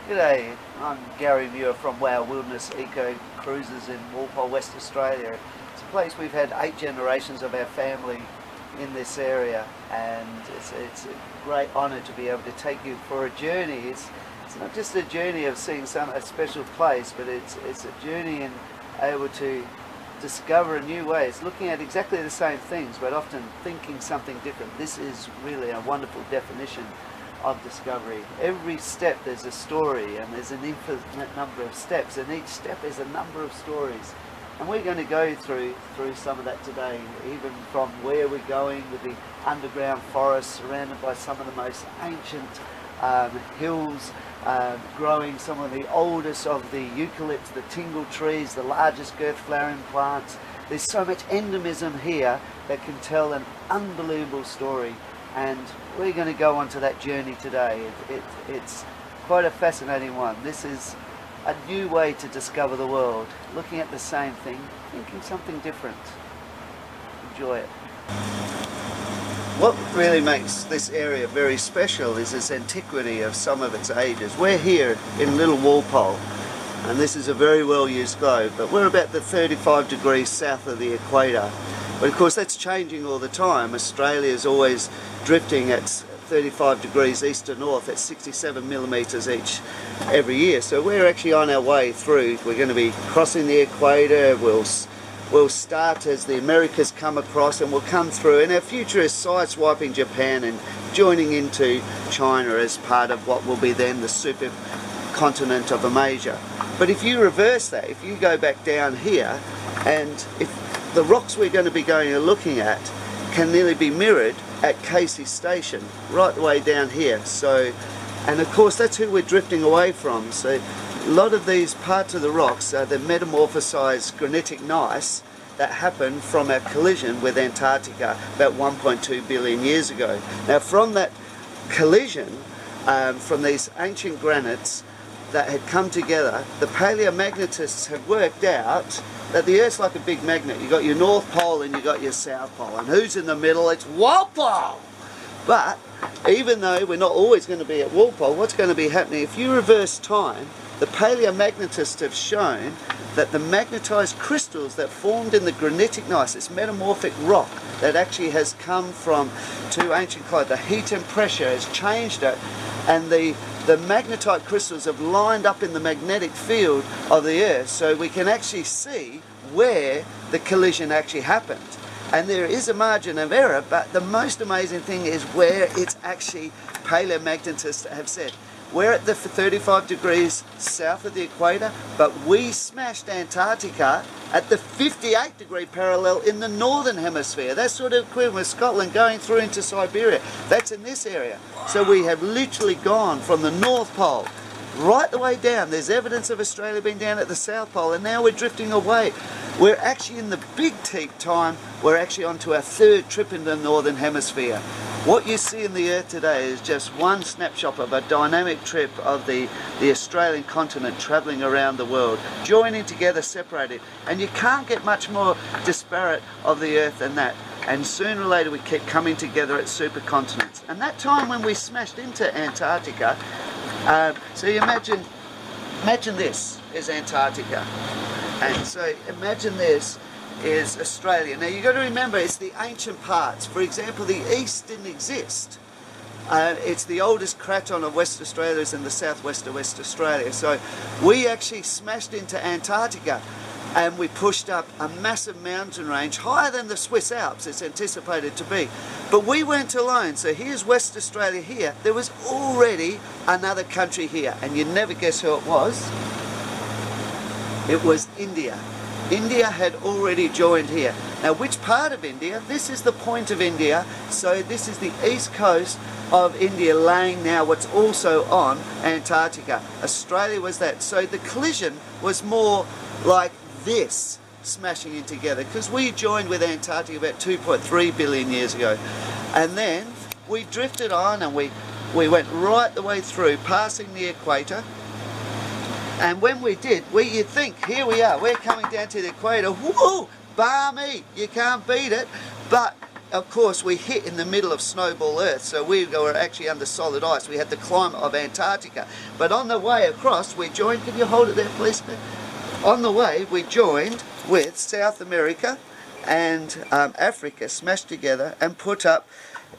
G'day, I'm Gary Muir from Wow Wilderness Eco Cruises in Worple, West Australia. It's a place we've had 8 generations of our family in this area, and it's a great honour to be able to take you for a journey. It's not just a journey of seeing a special place, but it's a journey in able to discover a new way. It's looking at exactly the same things, but often thinking something different. This is really a wonderful definition of discovery. Every step there's a story, and there's an infinite number of steps, and each step is a number of stories. And we're going to go through some of that today, even from where we're going with the underground forest surrounded by some of the most ancient hills, growing some of the oldest of the eucalypts, the tingle trees, the largest girth flowering plants. There's so much endemism here that can tell an unbelievable story, and we're going to go on to that journey today. It's quite a fascinating one. This is a new way to discover the world, looking at the same thing, thinking something different. Enjoy it. What really makes this area very special is its antiquity of some of its ages. We're here in Little Worple, and this is a very well used globe, but we're about the 35 degrees south of the equator. But of course that's changing all the time. Australia is always drifting at 35 degrees east to north at 67 millimeters every year. So we're actually on our way through. We're going to be crossing the equator. We'll start as the Americas come across, and we'll come through, and our future is sideswiping Japan and joining into China as part of what will be then the supercontinent of Asia. But if you reverse that, if you go back down here, and if the rocks we're going to be going and looking at can nearly be mirrored at Casey Station, right the way down here. So, and of course that's who we're drifting away from. So a lot of these parts of the rocks are the metamorphosized granitic gneiss that happened from our collision with Antarctica about 1.2 billion years ago. Now from that collision, from these ancient granites that had come together, the paleomagnetists have worked out that the Earth's like a big magnet. You've got your North Pole and you've got your South Pole, and who's in the middle? It's Worple! But even though we're not always going to be at Worple, what's going to be happening, if you reverse time, the paleomagnetists have shown that the magnetized crystals that formed in the granitic gneiss, this metamorphic rock that actually has come from two ancient climates, the heat and pressure has changed it, and the magnetite crystals have lined up in the magnetic field of the Earth, so we can actually see where the collision actually happened. And there is a margin of error, but the most amazing thing is where it's actually paleomagnetists have said. We're at the 35 degrees south of the equator, but we smashed Antarctica at the 58 degree parallel in the northern hemisphere. That's sort of equivalent with Scotland going through into Siberia. That's in this area. So we have literally gone from the North Pole right the way down. There's evidence of Australia being down at the South Pole, and now we're drifting away. We're actually in the big teak time. We're actually onto our 3rd trip in the northern hemisphere. What you see in the Earth today is just one snapshot of a dynamic trip of the Australian continent travelling around the world, joining together, separated, and you can't get much more disparate of the Earth than that. And sooner or later we keep coming together at supercontinents. And that time when we smashed into Antarctica, so you imagine this is Antarctica, and so imagine this is Australia. Now you've got to remember, it's the ancient parts. For example, the east didn't exist. It's the oldest craton of West Australia is in the southwest of West Australia. So we actually smashed into Antarctica, and we pushed up a massive mountain range, higher than the Swiss Alps it's anticipated to be. But we weren't alone. So here's West Australia here. There was already another country here, and you'd never guess who it was. It was India. India had already joined here. Now which part of India? This is the point of India, so this is the east coast of India laying now what's also on Antarctica. Australia was that. So the collision was more like this, smashing in together, because we joined with Antarctica about 2.3 billion years ago. And then we drifted on, and we went right the way through, passing the equator. And when we did, you'd think, here we are, we're coming down to the equator, whoa, balmy, you can't beat it. But of course, we hit in the middle of snowball Earth, so we were actually under solid ice. We had the climate of Antarctica. But on the way across, we joined, can you hold it there, please? On the way, we joined with South America and Africa, smashed together and put up,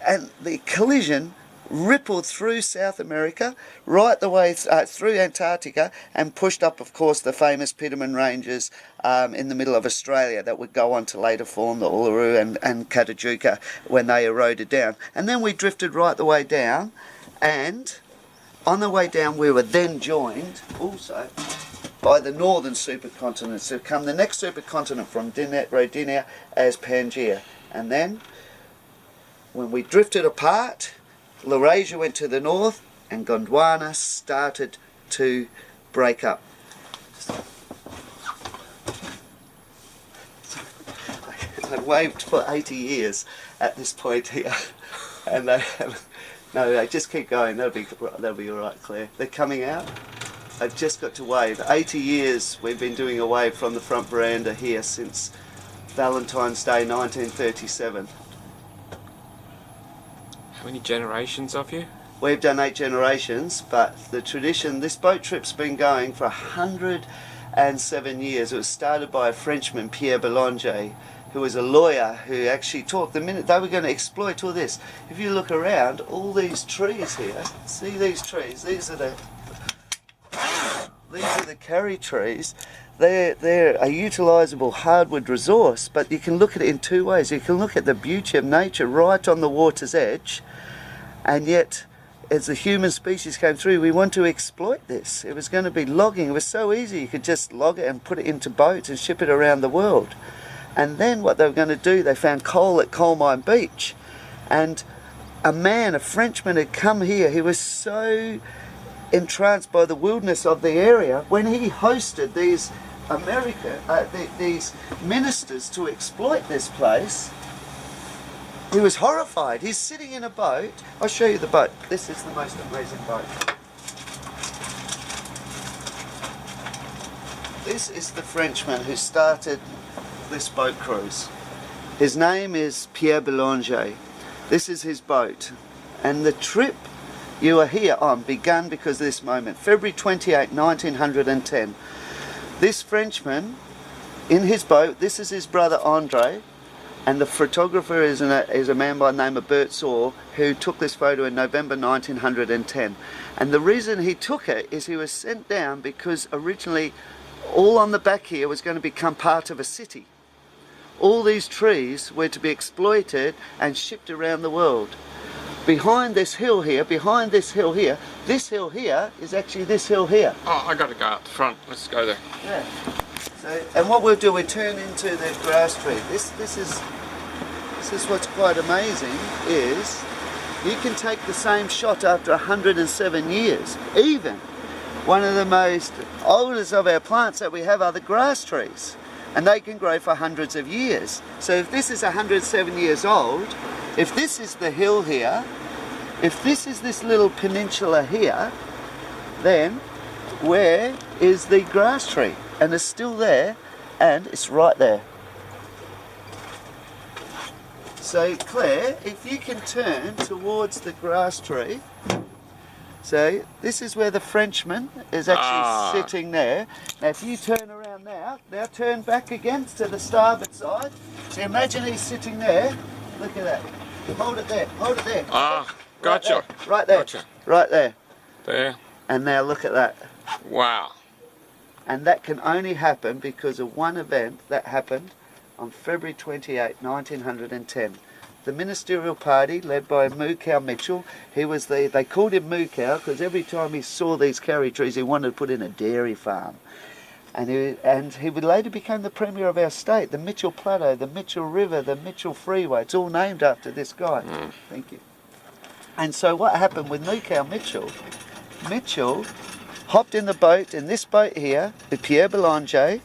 and the collision rippled through South America, right the way through Antarctica, and pushed up, of course, the famous Petermann Ranges in the middle of Australia that would go on to later form the Uluru and Katajuka when they eroded down. And then we drifted right the way down, and on the way down we were then joined also by the northern supercontinent. So come the next supercontinent from Rodinia as Pangaea. And then when we drifted apart, Laurasia went to the north and Gondwana started to break up. I waved for 80 years at this point here, and no, just keep going. That'll be all right, Claire. They're coming out. I've just got to wave. 80 years we've been doing a wave from the front veranda here since Valentine's Day 1937. How many generations of you? We've done 8 generations, but the tradition, this boat trip's been going for 107 years. It was started by a Frenchman, Pierre Belanger, who was a lawyer who actually talked the minute they were going to exploit all this. If you look around, all these trees here, see these trees, these are the carry trees. They're a utilisable hardwood resource, but you can look at it in 2 ways. You can look at the beauty of nature right on the water's edge, and yet as the human species came through, we want to exploit this. It was going to be logging. It was so easy. You could just log it and put it into boats and ship it around the world. And then what they were going to do, they found coal at Coal Mine Beach, and a Frenchman had come here. He was so entranced by the wilderness of the area, when he hosted these these ministers to exploit this place, he was horrified. He's sitting in a boat. I'll show you the boat. This is the most amazing boat. This is the Frenchman who started this boat cruise. His name is Pierre Belanger. This is his boat, and the trip you are here on began because of this moment. February 28, 1910. This Frenchman, in his boat, this is his brother Andre, and the photographer is a man by the name of Bert Saw, who took this photo in November 1910. And the reason he took it is he was sent down because originally all on the back here was going to become part of a city. All these trees were to be exploited and shipped around the world. Behind this hill here, this hill here is actually this hill here. Oh, I got to go up the front. Let's go there. Yeah. So, and what we'll do, we turn into the grass tree. This is what's quite amazing, is you can take the same shot after 107 years. Even one of the most oldest of our plants that we have are the grass trees, and they can grow for hundreds of years. So if this is 107 years old, if this is the hill here, if this is this little peninsula here, then where is the grass tree? And it's still there, and it's right there. So Claire, if you can turn towards the grass tree, so this is where the Frenchman is actually sitting there. Now if you turn around now turn back again to the starboard side. So imagine he's sitting there, look at that. Hold it there, hold it there. Ah, gotcha. Right there, Gotcha. right there. There. And now look at that. Wow. And that can only happen because of one event that happened on February 28, 1910. The ministerial party, led by Muir Mitchell, they called him Muir because every time he saw these carry trees, he wanted to put in a dairy farm. And he would later become the premier of our state. The Mitchell Plateau, the Mitchell River, the Mitchell Freeway, it's all named after this guy. Thank you. And so what happened with Muir Mitchell, Mitchell hopped in the boat, in this boat here, with Pierre Belanger.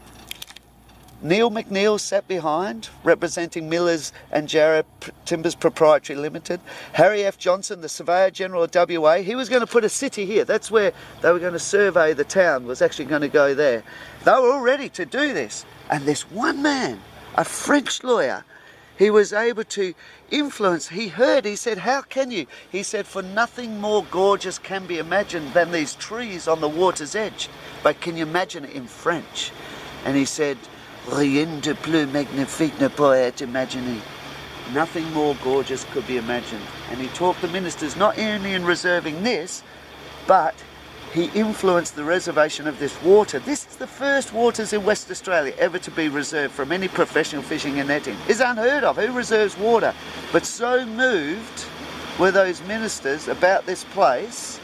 Neil McNeil sat behind, representing Millers and Jarrah Timbers Proprietary Limited. Harry F. Johnson, the Surveyor General of WA, he was going to put a city here. That's where they were going to survey the town, was actually going to go there. They were all ready to do this. And this one man, a French lawyer, He was able to influence. He heard, he said, how can you? He said, for nothing more gorgeous can be imagined than these trees on the water's edge. But can you imagine it in French? And he said, rien de plus magnifique ne peut être imaginé. Nothing more gorgeous could be imagined. And he taught the ministers not only in reserving this, but he influenced the reservation of this water. This is the first waters in West Australia ever to be reserved from any professional fishing and netting. It's unheard of. Who reserves water? But so moved were those ministers about this place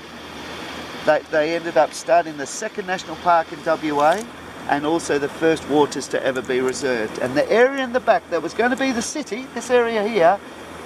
that they ended up starting the second national park in WA and also the first waters to ever be reserved. And the area in the back that was going to be the city, this area here,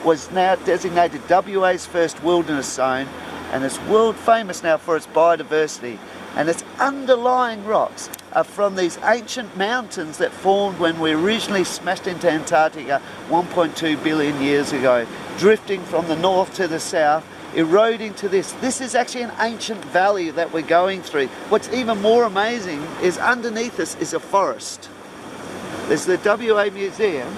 was now designated WA's first wilderness zone, and it's world famous now for its biodiversity. And its underlying rocks are from these ancient mountains that formed when we originally smashed into Antarctica 1.2 billion years ago, drifting from the north to the south, eroding to this. This is actually an ancient valley that we're going through. What's even more amazing is underneath us is a forest. There's the WA Museum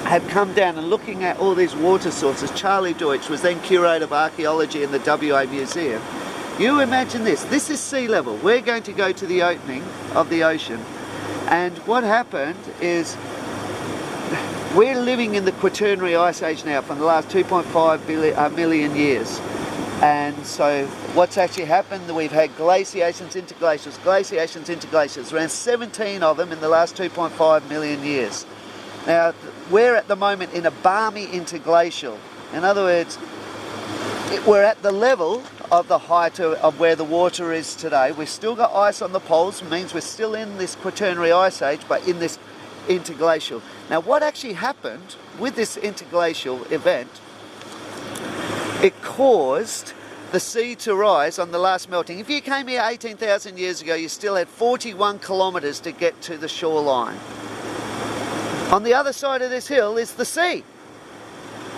had come down and looking at all these water sources. Charlie Deutsch was then curator of archaeology in the WA Museum. You imagine this. This is sea level. We're going to go to the opening of the ocean. And what happened is we're living in the Quaternary Ice Age now for the last 2.5 million years. And so what's actually happened, we've had glaciations, interglacials, glaciations, interglacials, around 17 of them in the last 2.5 million years. Now, we're at the moment in a balmy interglacial. In other words, we're at the level of the height of where the water is today. We've still got ice on the poles, means we're still in this Quaternary Ice Age, but in this interglacial. Now, what actually happened with this interglacial event, it caused the sea to rise on the last melting. If you came here 18,000 years ago, you still had 41 kilometres to get to the shoreline. On the other side of this hill is the sea.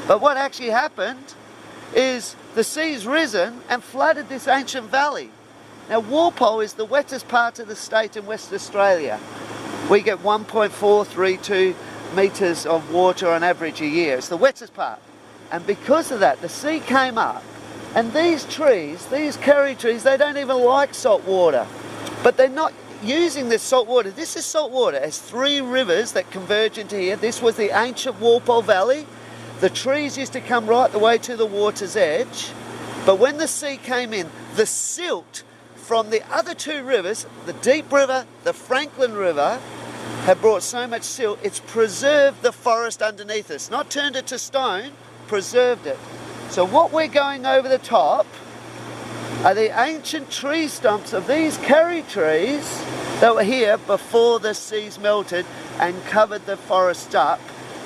But what actually happened is the sea's risen and flooded this ancient valley. Now, Worple is the wettest part of the state in West Australia. We get 1.432 metres of water on average a year. It's the wettest part. And because of that, the sea came up. And these trees, these curry trees, they don't even like salt water. But they're not using this salt water. This is salt water. It's three rivers that converge into here. This was the ancient Worple Valley. The trees used to come right the way to the water's edge. But when the sea came in, the silt from the other two rivers, the Deep River, the Franklin River, have brought so much silt, it's preserved the forest underneath us. Not turned it to stone, preserved it. So what we're going over the top are the ancient tree stumps of these curry trees that were here before the seas melted and covered the forest up.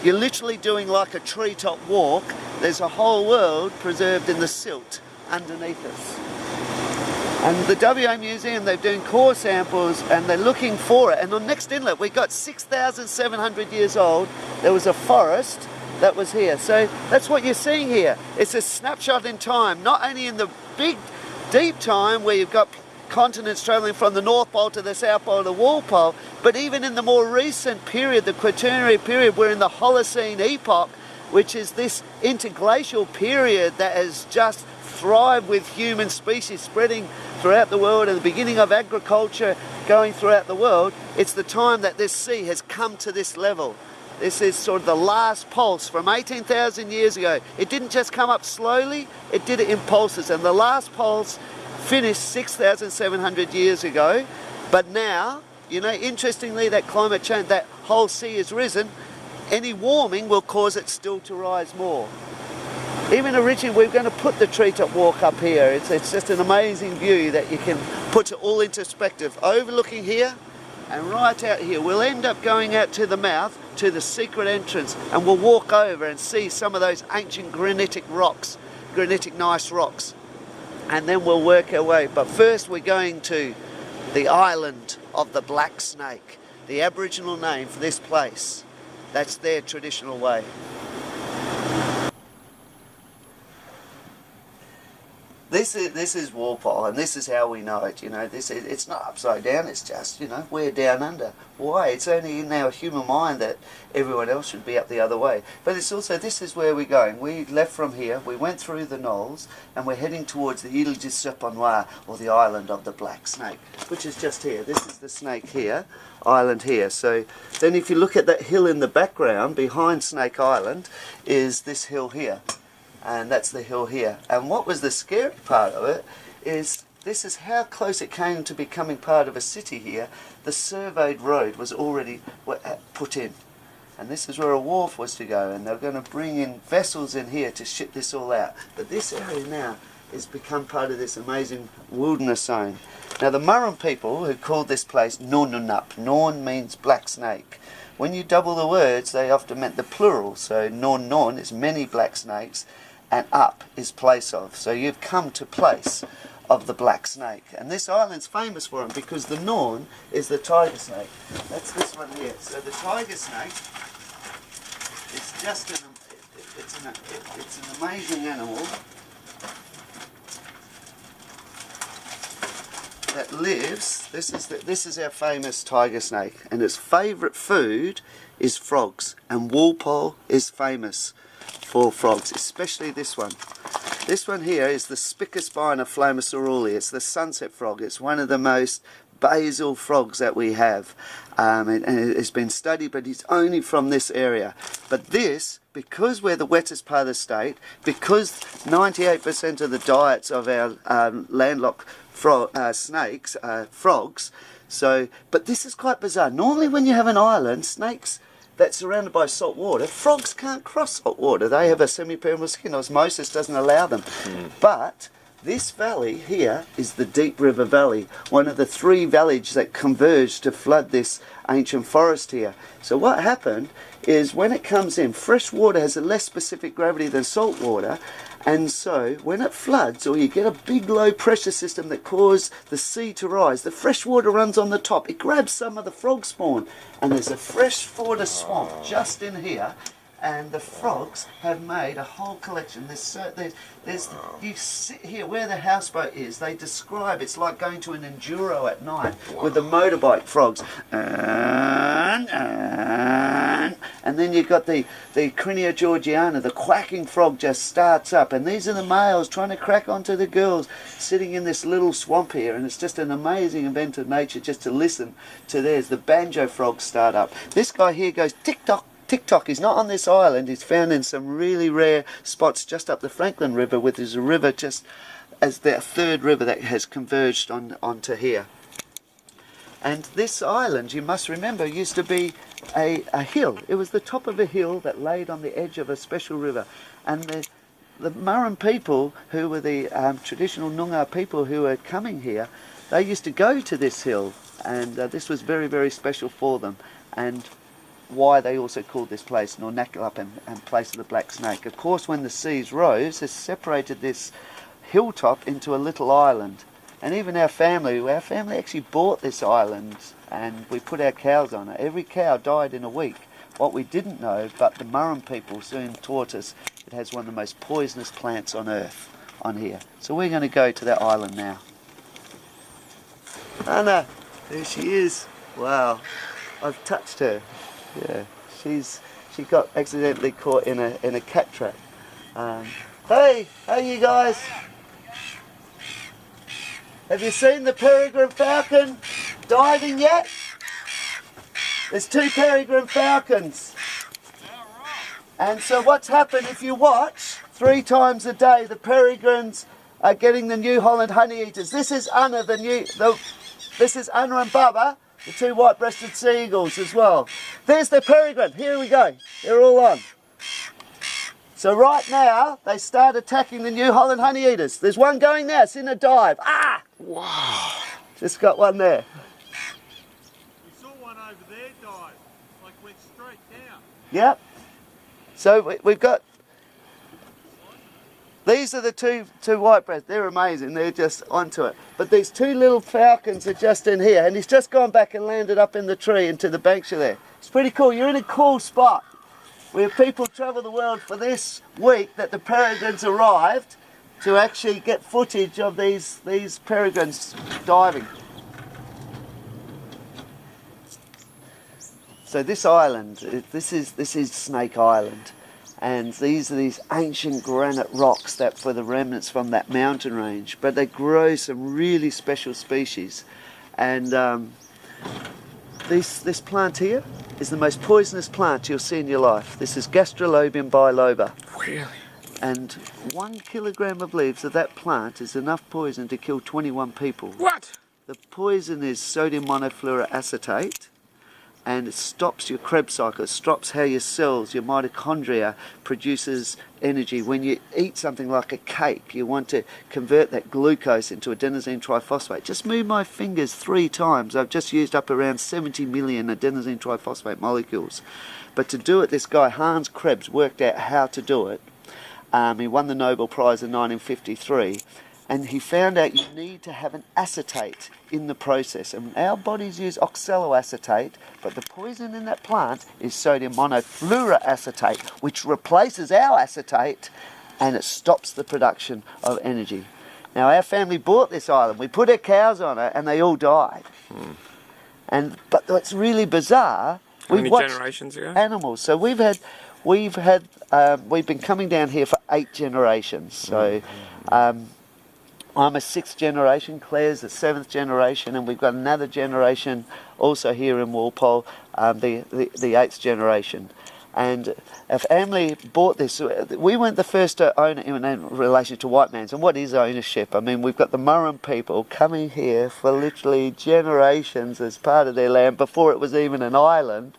You're literally doing like a treetop walk. There's a whole world preserved in the silt underneath us. And the WA Museum, they're doing core samples and they're looking for it. And on Next Inlet, we got 6,700 years old. There was a forest that was here. So that's what you're seeing here. It's a snapshot in time, not only in the big deep time where you've got continents travelling from the North Pole to the South Pole to Worple, but even in the more recent period, the Quaternary period, we're in the Holocene epoch, which is this interglacial period that has just thrived with human species spreading throughout the world and the beginning of agriculture going throughout the world. It's the time that this sea has come to this level. This is sort of the last pulse from 18,000 years ago. It didn't just come up slowly, it did it in pulses. And the last pulse finished 6,700 years ago. But now, you know, interestingly, that climate change, that whole sea has risen. Any warming will cause it still to rise more. Even originally, we were going to put the treetop walk up here. It's just an amazing view that you can put it all into perspective. Overlooking here and right out here. We'll end up going out to the mouth, to the secret entrance, and we'll walk over and see some of those ancient granitic rocks, granitic gneiss rocks. And then we'll work our way. But first we're going to the island of the Black Snake, the Aboriginal name for this place. That's their traditional way. This is Worple, and this is how we know it. You know, it's not upside down. It's just, you know, we're down under. Why? It's only in our human mind that everyone else should be up the other way. But it's also, this is where we're going. We left from here. We went through the knolls, and we're heading towards the Île du Serpent Noir, or the island of the black snake, which is just here. This is the snake here, island here. So then, if you look at that hill in the background behind Snake Island, is this hill here. And that's the hill here. And what was the scary part of it is this is how close it came to becoming part of a city here. The surveyed road was already put in. And this is where a wharf was to go. And they're going to bring in vessels in here to ship this all out. But this area now has become part of this amazing wilderness zone. Now the Murrum people who called this place Nornunup. Norn means black snake. When you double the words, they often meant the plural. So non is many black snakes, and up is place of. So you've come to place of the black snake. And this island's famous for them because the Norn is the tiger snake. That's this one here. So the tiger snake is just it's an amazing animal that lives. This is our famous tiger snake, and its favourite food is frogs. And Worple is famous for frogs, especially this one. This one here is the Spicaspina flammaceauruli. It's the sunset frog. It's one of the most basal frogs that we have, and it's been studied, but it's only from this area. But this, because we're the wettest part of the state, because 98% of the diets of our landlocked snakes are frogs. So, but this is quite bizarre. Normally when you have an island, snakes that's surrounded by salt water, frogs can't cross salt water. They have a semi-permeable skin. Osmosis doesn't allow them. But this valley here is the Deep River Valley, one of the 3 valleys that converge to flood this ancient forest here. So what happened is when it comes in, fresh water has a less specific gravity than salt water, and so when it floods, or you get a big low pressure system that causes the sea to rise, the fresh water runs on the top. It grabs some of the frog spawn, and there's a freshwater swamp just in here, and the frogs have made a whole collection. You sit here where the houseboat is, they describe it's like going to an enduro at night with the motorbike frogs. And then you've got the Crinia georgiana, the quacking frog just starts up, and these are the males trying to crack onto the girls sitting in this little swamp here, and it's just an amazing event of nature just to listen to theirs. The banjo frogs start up. This guy here goes tick-tock, tick-tock. He's not on this island. He's found in some really rare spots just up the Franklin River, which is a river just as the 3rd river that has converged onto here. And this island, you must remember, used to be a hill. It was the top of a hill that laid on the edge of a special river. And the Murrum people, who were the traditional Noongar people who were coming here, they used to go to this hill, and this was very, very special for them. And why they also called this place Nornakullup and place of the black snake. Of course, when the seas rose, it separated this hilltop into a little island. And even our family actually bought this island, and we put our cows on it. Every cow died in a week. What we didn't know, but the Murrum people soon taught us, it has one of the most poisonous plants on earth on here. So we're going to go to that island now. Anna, there she is. Wow, I've touched her. Yeah, she got accidentally caught in a cat trap. Hey you guys. Have you seen the peregrine falcon diving yet? There's 2 peregrine falcons. And so what's happened, if you watch, 3 times a day the peregrines are getting the New Holland honeyeaters. This is Anna, this is Anna and Bubba, the 2 white-breasted seagulls as well. There's the peregrine. Here we go. They're all on. So right now, they start attacking the New Holland honeyeaters. There's one going now. It's in a dive. Ah! Wow. Just got one there. We saw one over there dive. Like went straight down. Yep. So we've got... These are the two white-breasts. They're amazing. They're just onto it. But these 2 little falcons are just in here. And he's just gone back and landed up in the tree into the banksia there. It's pretty cool. You're in a cool spot where people travel the world for this week that the peregrines arrived. to actually get footage of these peregrines diving. So this island, this is Snake Island, and these are these ancient granite rocks that were the remnants from that mountain range, but they grow some really special species. And this plant here is the most poisonous plant you'll see in your life. This is Gastrolobium biloba. Really? And 1 kilogram of leaves of that plant is enough poison to kill 21 people. What? The poison is sodium monofluoroacetate, and it stops your Krebs cycle. It stops how your cells, your mitochondria, produces energy. When you eat something like a cake, you want to convert that glucose into adenosine triphosphate. Just move my fingers 3 times. I've just used up around 70 million adenosine triphosphate molecules. But to do it, this guy, Hans Krebs, worked out how to do it. He won the Nobel Prize in 1953. And he found out you need to have an acetate in the process. And our bodies use oxaloacetate, but the poison in that plant is sodium monofluoroacetate, which replaces our acetate, and it stops the production of energy. Now, our family bought this island. We put our cows on it, and they all died. But what's really bizarre, How many generations ago? Animals. So we've been coming down here for 8 generations. So. I'm a 6th generation, Claire's the 7th generation, and we've got another generation also here in Worple, the 8th generation. And our family bought this. We weren't the first to own it in relation to white man's. And what is ownership? I mean, we've got the Muir people coming here for literally generations as part of their land before it was even an island,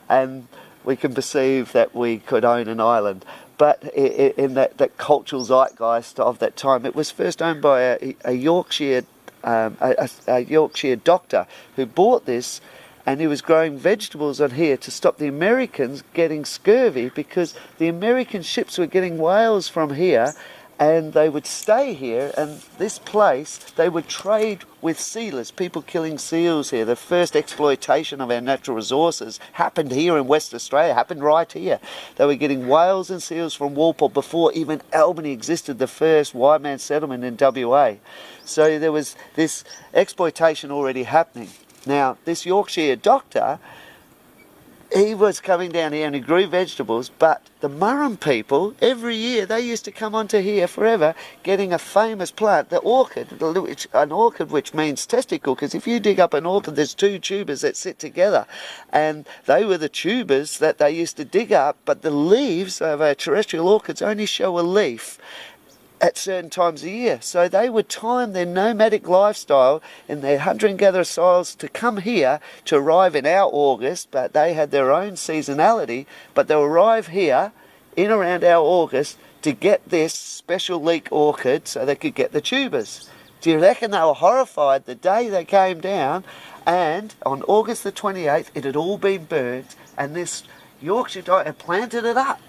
and we can perceive that we could own an island. But in that cultural zeitgeist of that time, it was first owned by a Yorkshire doctor who bought this, and he was growing vegetables on here to stop the Americans getting scurvy, because the American ships were getting whales from here, and they would stay here, and this place, they would trade with sealers, people killing seals here. The first exploitation of our natural resources happened here in West Australia, happened right here. They were getting whales and seals from Worple before even Albany existed, the first white man settlement in WA. So there was this exploitation already happening. Now, this Yorkshire doctor, he was coming down here and he grew vegetables, but the Muir people, every year, they used to come onto here forever, getting a famous plant, the orchid, an orchid which means testicle, because if you dig up an orchid, there's 2 tubers that sit together, and they were the tubers that they used to dig up, but the leaves of our terrestrial orchids only show a leaf at certain times of year. So they would time their nomadic lifestyle in their hunter and gatherer styles to come here to arrive in our August, but they had their own seasonality, but they'll arrive here in around our August to get this special leek orchid so they could get the tubers. Do you reckon they were horrified the day they came down, and on August the 28th it had all been burnt, and this Yorkshire doctor had planted it up.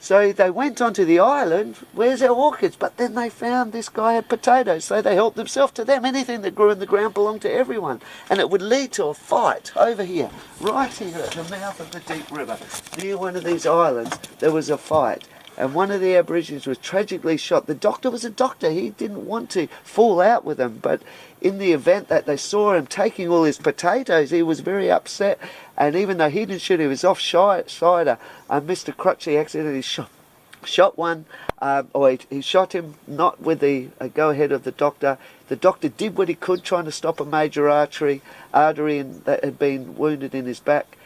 So they went onto the island, where's our orchids? But then they found this guy had potatoes, so they helped themselves to them. Anything that grew in the ground belonged to everyone. And it would lead to a fight over here, right here at the mouth of the deep river. Near one of these islands, there was a fight. And one of the Aborigines was tragically shot. The doctor was a doctor. He didn't want to fall out with them. But in the event that they saw him taking all his potatoes, he was very upset. And even though he didn't shoot, he was offside. Mr. Crutchley accidentally shot one. He shot him not with the go-ahead of the doctor. The doctor did what he could, trying to stop a major artery that had been wounded in his back.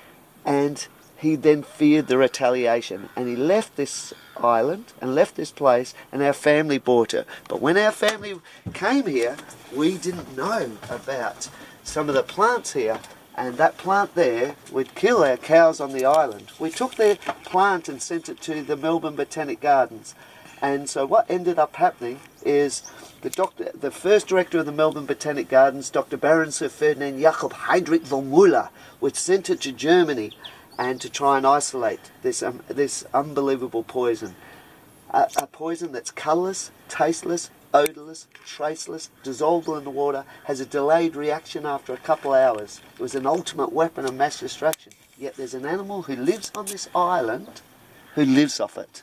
And he then feared the retaliation, and he left this island and left this place, and our family bought it. But when our family came here, we didn't know about some of the plants here, and that plant there would kill our cows on the island. We took their plant and sent it to the Melbourne Botanic Gardens, and so what ended up happening is the first director of the Melbourne Botanic Gardens, Dr. Baron Sir Ferdinand Jakob Heinrich von Müller, would send it to Germany and to try and isolate this unbelievable poison. A poison that's colourless, tasteless, odourless, traceless, dissolvable in the water, has a delayed reaction after a couple of hours. It was an ultimate weapon of mass destruction. Yet there's an animal who lives on this island who lives off it.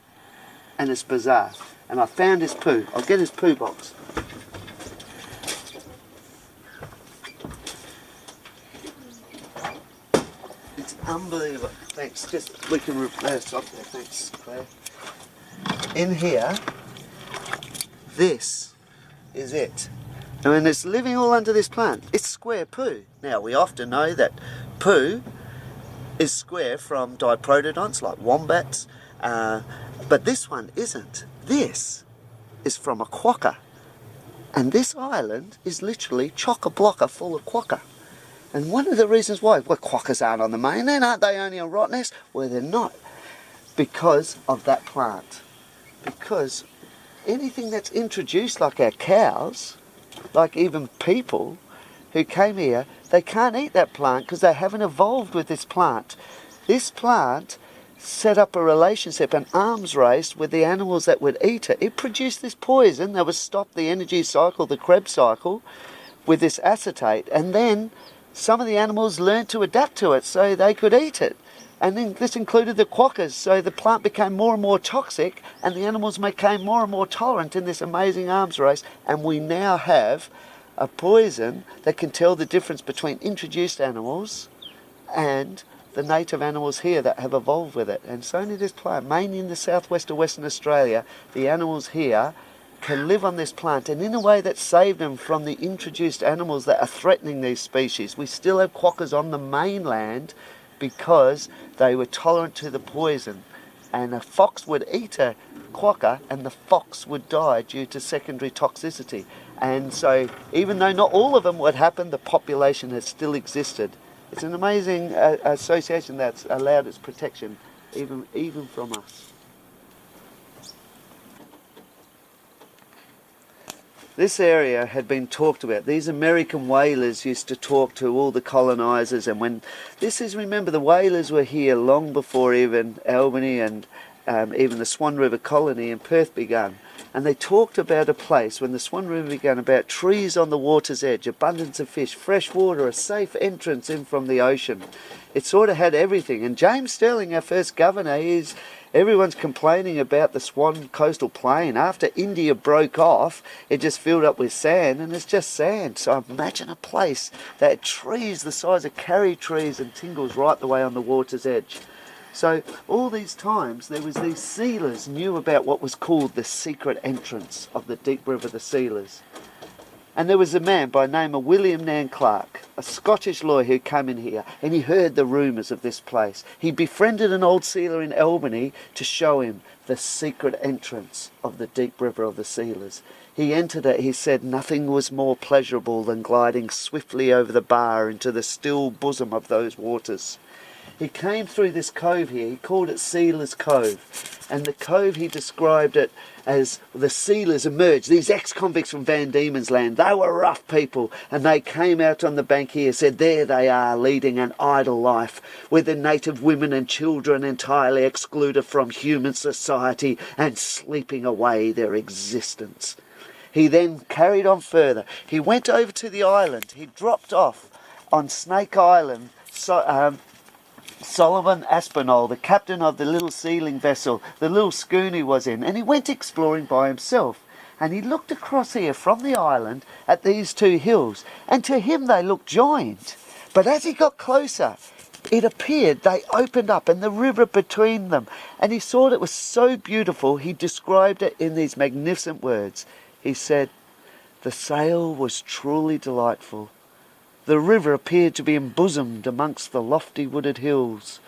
And it's bizarre. and I found his poo. I'll get his poo box. It's unbelievable. Thanks. Just we can replace up there. Thanks, Claire. In here, this is it. I mean, it's living all under this plant. It's square poo. Now, we often know that poo is square from diprotodonts like wombats, but this one isn't. This is from a quokka. And this island is literally chock-a-block full of quokka. And one of the reasons why, well, quokkas aren't on the mainland, aren't they only on Rottnest? Well, they're not. Because of that plant. Because anything that's introduced, like our cows, like even people who came here, they can't eat that plant because they haven't evolved with this plant. This plant set up a relationship, an arms race with the animals that would eat it. It produced this poison that would stop the energy cycle, the Krebs cycle, with this acetate. And then some of the animals learned to adapt to it so they could eat it. And then this included the quokkas, so the plant became more and more toxic and the animals became more and more tolerant in this amazing arms race, and we now have a poison that can tell the difference between introduced animals and the native animals here that have evolved with it. And it's only this plant, mainly in the southwest of Western Australia, the animals here can live on this plant, and in a way that saved them from the introduced animals that are threatening these species. We still have quokkas on the mainland because they were tolerant to the poison, and a fox would eat a quokka and the fox would die due to secondary toxicity. And so even though not all of them would happen, the population has still existed. It's an amazing association that's allowed its protection even from us. This area had been talked about. These American whalers used to talk to all the colonisers, and when remember, the whalers were here long before even Albany and even the Swan River colony in Perth began. And they talked about a place, when the Swan River began, about trees on the water's edge, abundance of fish, fresh water, a safe entrance in from the ocean. It sort of had everything. And James Sterling, our first governor, everyone's complaining about the Swan coastal plain. After India broke off, it just filled up with sand, and it's just sand. So imagine a place that had trees the size of carry trees and tingles right the way on the water's edge. So all these times there was these sealers knew about what was called the secret entrance of the deep river, the sealers. And there was a man by the name of William Nan Clark, a Scottish lawyer who came in here, and he heard the rumours of this place. He befriended an old sealer in Albany to show him the secret entrance of the deep river of the sealers. He entered it. He said nothing was more pleasurable than gliding swiftly over the bar into the still bosom of those waters. He came through this cove here. He called it Sealers Cove. And the cove, he described it as the sealers emerged, these ex-convicts from Van Diemen's Land. They were rough people, and they came out on the bank here, said there they are, leading an idle life, with the native women and children entirely excluded from human society and sleeping away their existence. He then carried on further. He went over to the island. He dropped off on Snake Island, Solomon Aspinall, the captain of the little sealing vessel, the little schooner he was in, and he went exploring by himself. And he looked across here from the island at these two hills, and to him they looked joined. But as he got closer, it appeared they opened up, and the river between them, and he saw it was so beautiful, he described it in these magnificent words. He said, "The sail was truly delightful. The river appeared to be embosomed amongst the lofty wooded hills,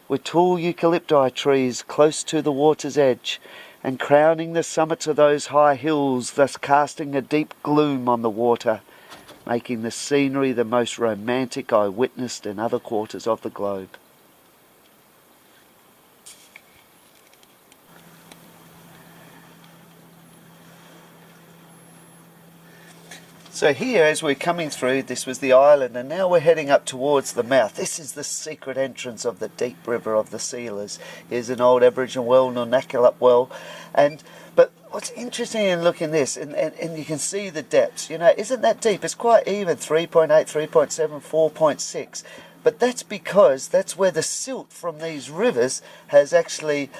with tall eucalypti trees close to the water's edge, and crowning the summits of those high hills, thus casting a deep gloom on the water, making the scenery the most romantic I witnessed in other quarters of the globe." So here, as we're coming through, this was the island, and now we're heading up towards the mouth. This is the secret entrance of the deep river of the sealers. Here's an old Aboriginal well, Nunakalip well, but what's interesting in looking at this, and you can see the depths, isn't that deep? It's quite even, 3.8, 3.7, 4.6. But that's because that's where the silt from these rivers has actually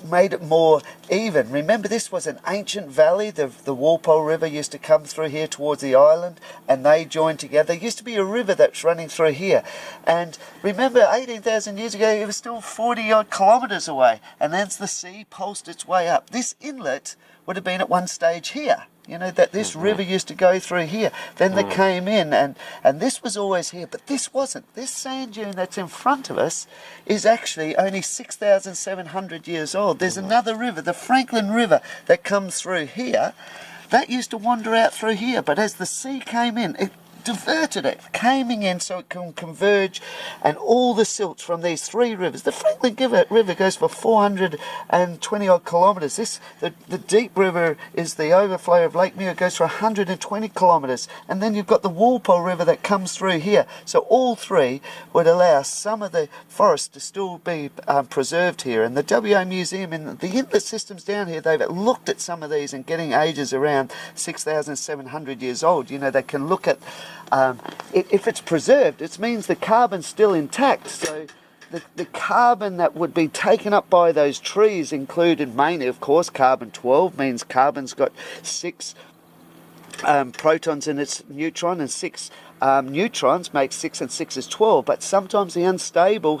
made it more even. Remember, this was an ancient valley. The Worple River used to come through here towards the island, and they joined together. There used to be a river that's running through here. And remember, 18,000 years ago, it was still 40-odd kilometres away. And as the sea pulsed its way up, this inlet would have been at one stage here. You know, that this river used to go through here. Then they came in, and this was always here, but this wasn't. This sand dune that's in front of us is actually only 6,700 years old. There's another river, the Franklin River, that comes through here. That used to wander out through here, but as the sea came in, it diverted it, coming in so it can converge, and all the silts from these three rivers. The Franklin River goes for 420 odd kilometres. The deep river is the overflow of Lake Muir, goes for 120 kilometres, and then you've got the Worple River that comes through here. So all three would allow some of the forest to still be preserved here. And the WA Museum and the inlet systems down here, they've looked at some of these and getting ages around 6,700 years old. You know, they can look at if it's preserved, it means the carbon's still intact. So the carbon that would be taken up by those trees included mainly, of course, carbon-12 means carbon's got 6 protons in its neutron, and 6 neutrons make 6 and 6 is 12. But sometimes the unstable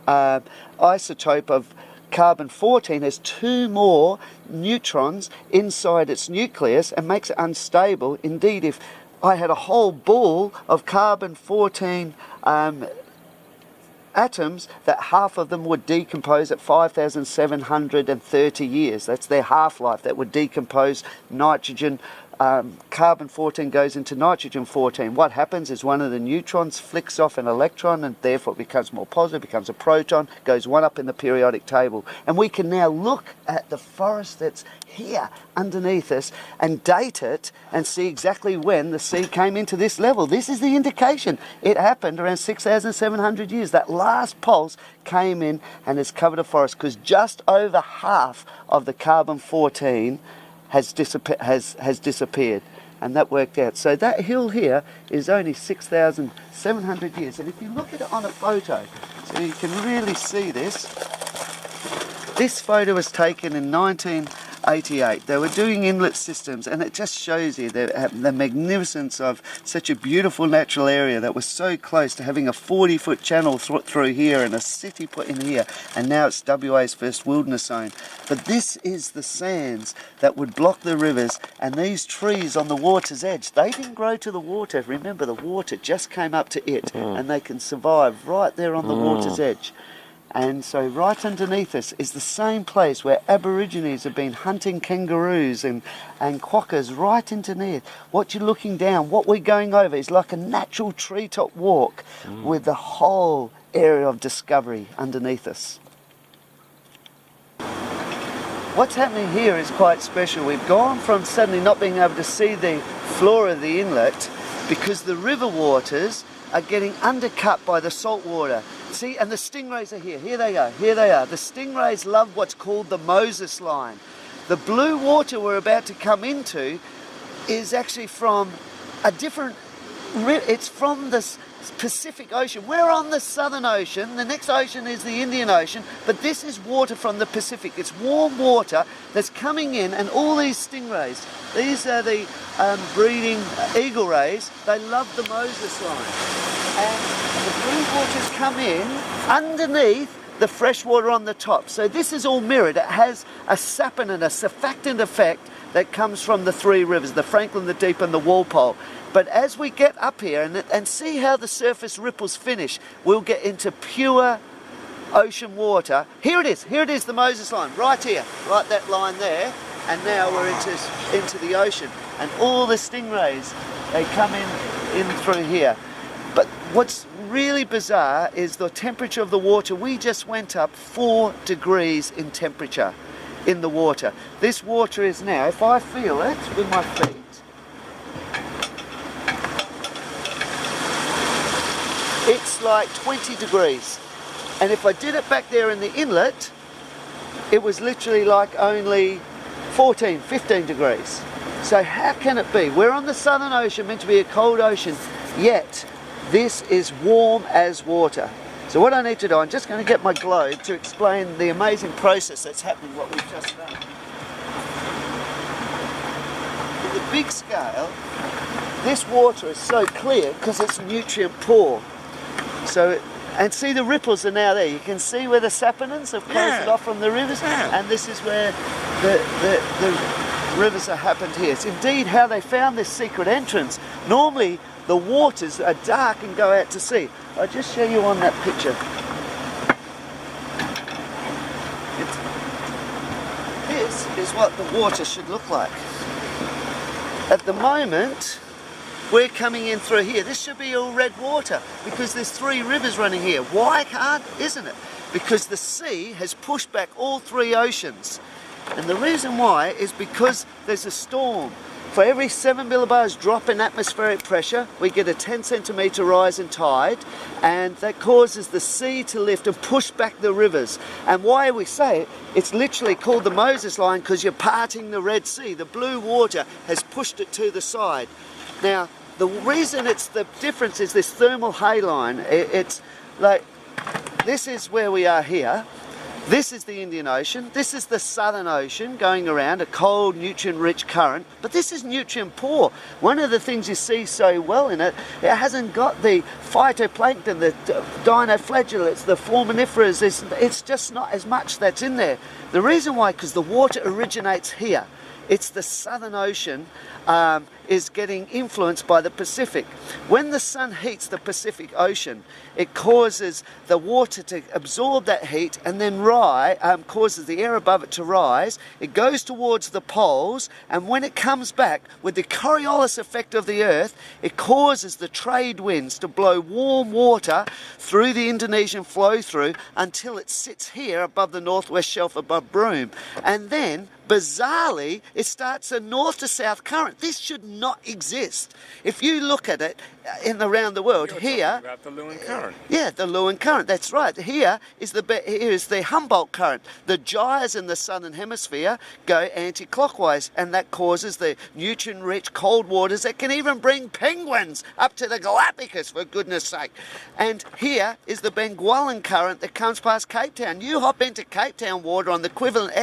isotope of carbon-14 has 2 more neutrons inside its nucleus and makes it unstable. Indeed, if I had a whole ball of carbon-14 atoms, that half of them would decompose at 5,730 years. That's their half-life. That would decompose nitrogen. Carbon-14 goes into nitrogen-14. What happens is one of the neutrons flicks off an electron, and therefore it becomes more positive, becomes a proton, goes one up in the periodic table. And we can now look at the forest that's here underneath us and date it and see exactly when the sea came into this level. This is the indication. It happened around 6,700 years. That last pulse came in and has covered a forest, because just over half of the carbon-14 has disappeared, and that worked out. So that hill here is only 6,700 years, and if you look at it on a photo, so you can really see this. This photo was taken in 1988. They were doing inlet systems, and it just shows you the magnificence of such a beautiful natural area that was so close to having a 40-foot channel through here and a city put in here, and now it's WA's first wilderness zone. But this is the sands that would block the rivers, and these trees on the water's edge, they didn't grow to the water. Remember, the water just came up to it, and they can survive right there on the water's edge. And so right underneath us is the same place where Aborigines have been hunting kangaroos and quokkas right underneath. What you're looking down, what we're going over is like a natural treetop walk with the whole area of discovery underneath us. What's happening here is quite special. We've gone from suddenly not being able to see the floor of the inlet because the river waters are getting undercut by the salt water. See, and the stingrays are here. Here they are. Here they are. The stingrays love what's called the Moses line. The blue water we're about to come into is actually from a different... It's from the Pacific Ocean. We're on the Southern Ocean. The next ocean is the Indian Ocean, but this is water from the Pacific. It's warm water that's coming in, and all these stingrays, these are the breeding eagle rays. They love the Moses line. And the blue waters come in underneath the fresh water on the top. So this is all mirrored. It has a sapin and a surfactant effect that comes from the three rivers, the Franklin, the Deep and the Worple. But as we get up here and see how the surface ripples finish, we'll get into pure ocean water. Here it is, the Moses line, right here, right that line there. And now we're into the ocean. And all the stingrays, they come in through here. But what's really bizarre is the temperature of the water. We just went up 4 degrees in temperature in the water. This water is now, if I feel it with my feet, it's like 20 degrees. And if I did it back there in the inlet, it was literally like only 14, 15 degrees. So how can it be? We're on the Southern Ocean, meant to be a cold ocean, yet This is warm as water. So what I need to do, I'm just going to get my globe to explain the amazing process that's happening, what we've just done. In the big scale, this water is so clear because it's nutrient poor. So, and see the ripples are now there. You can see where the saponins have closed it off from the rivers, and this is where the rivers have happened here. It's indeed how they found this secret entrance. Normally, the waters are dark and go out to sea. I'll just show you on that picture. This is what the water should look like. At the moment, we're coming in through here. This should be all red water because there's 3 rivers running here. Why isn't it? Because the sea has pushed back all 3 oceans. And the reason why is because there's a storm. For every 7 millibars drop in atmospheric pressure, we get a 10 centimetre rise in tide, and that causes the sea to lift and push back the rivers. And why we say it, it's literally called the Moses line because you're parting the Red Sea. The blue water has pushed it to the side. Now, the reason it's the difference is this thermal haline. It's like, this is where we are here. This is the Indian Ocean, this is the Southern Ocean going around, a cold, nutrient-rich current, but this is nutrient-poor. One of the things you see so well in it, it hasn't got the phytoplankton, the dinoflagellates, the foraminiferas, it's just not as much that's in there. The reason why, because the water originates here. It's the Southern Ocean is getting influenced by the Pacific. When the sun heats the Pacific Ocean, it causes the water to absorb that heat and then causes the air above it to rise. It goes towards the poles, and when it comes back with the Coriolis effect of the Earth, it causes the trade winds to blow warm water through the Indonesian flow through until it sits here above the northwest shelf above Broome. And then bizarrely, it starts a north to south current. This should not exist. If you look at it around the world, here, about the Lewin current. Yeah, the Lewin current. That's right. Here is the Humboldt current. The gyres in the southern hemisphere go anti-clockwise, and that causes the nutrient-rich cold waters that can even bring penguins up to the Galapagos, for goodness sake. And here is the Benguelan current that comes past Cape Town. You hop into Cape Town water on the equivalent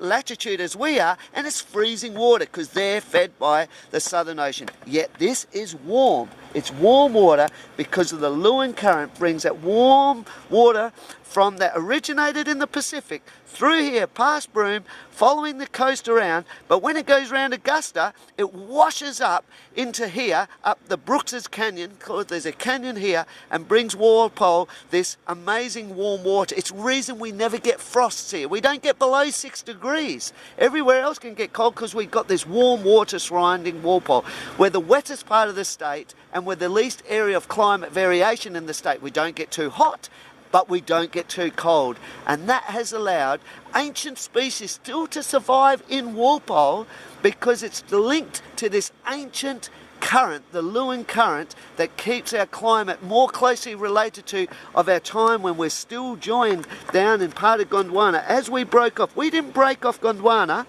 latitude as we are, and it's freezing water because they're fed by the Southern Ocean. Yet this is warm. It's warm water because of the Lewin current brings that warm water from that originated in the Pacific through here past Broome, following the coast around, but when it goes around Augusta, it washes up into here, up the Brooks's Canyon, there's a canyon here, and brings Worple this amazing warm water. It's the reason we never get frosts here. We don't get below 6 degrees. Everywhere else can get cold because we've got this warm water surrounding Worple. We're the wettest part of the state, and we're the least area of climate variation in the state. We don't get too hot, but we don't get too cold, and that has allowed ancient species still to survive in Worple because it's linked to this ancient current, the Lewin current, that keeps our climate more closely related to of our time when we're still joined down in part of Gondwana. As we broke off, we didn't break off Gondwana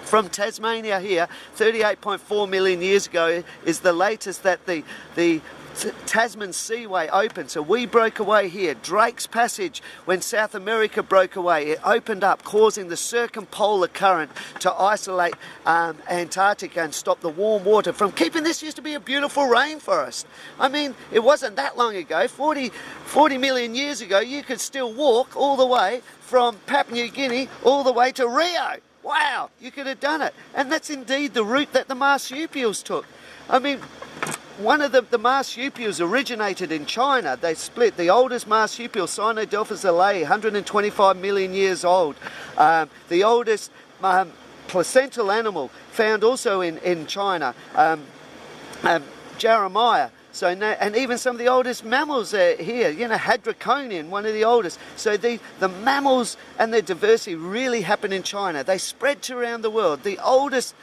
from Tasmania here 38.4 million years ago is the latest that the Tasman Seaway opened. So we broke away here. Drake's Passage, when South America broke away, it opened up, causing the circumpolar current to isolate Antarctica and stop the warm water from keeping this used to be a beautiful rainforest. I mean, it wasn't that long ago, 40 million years ago, you could still walk all the way from Papua New Guinea all the way to Rio. Wow, you could have done it. And that's indeed the route that the marsupials took. I mean, one of the marsupials originated in China. They split. The oldest marsupial, Sinodelphis alaei, 125 million years old. The oldest placental animal found also in China, Jeremiah. So, and even some of the oldest mammals are here, you know, Hadroconian, one of the oldest. So the mammals and their diversity really happen in China. They spread to around the world. The oldest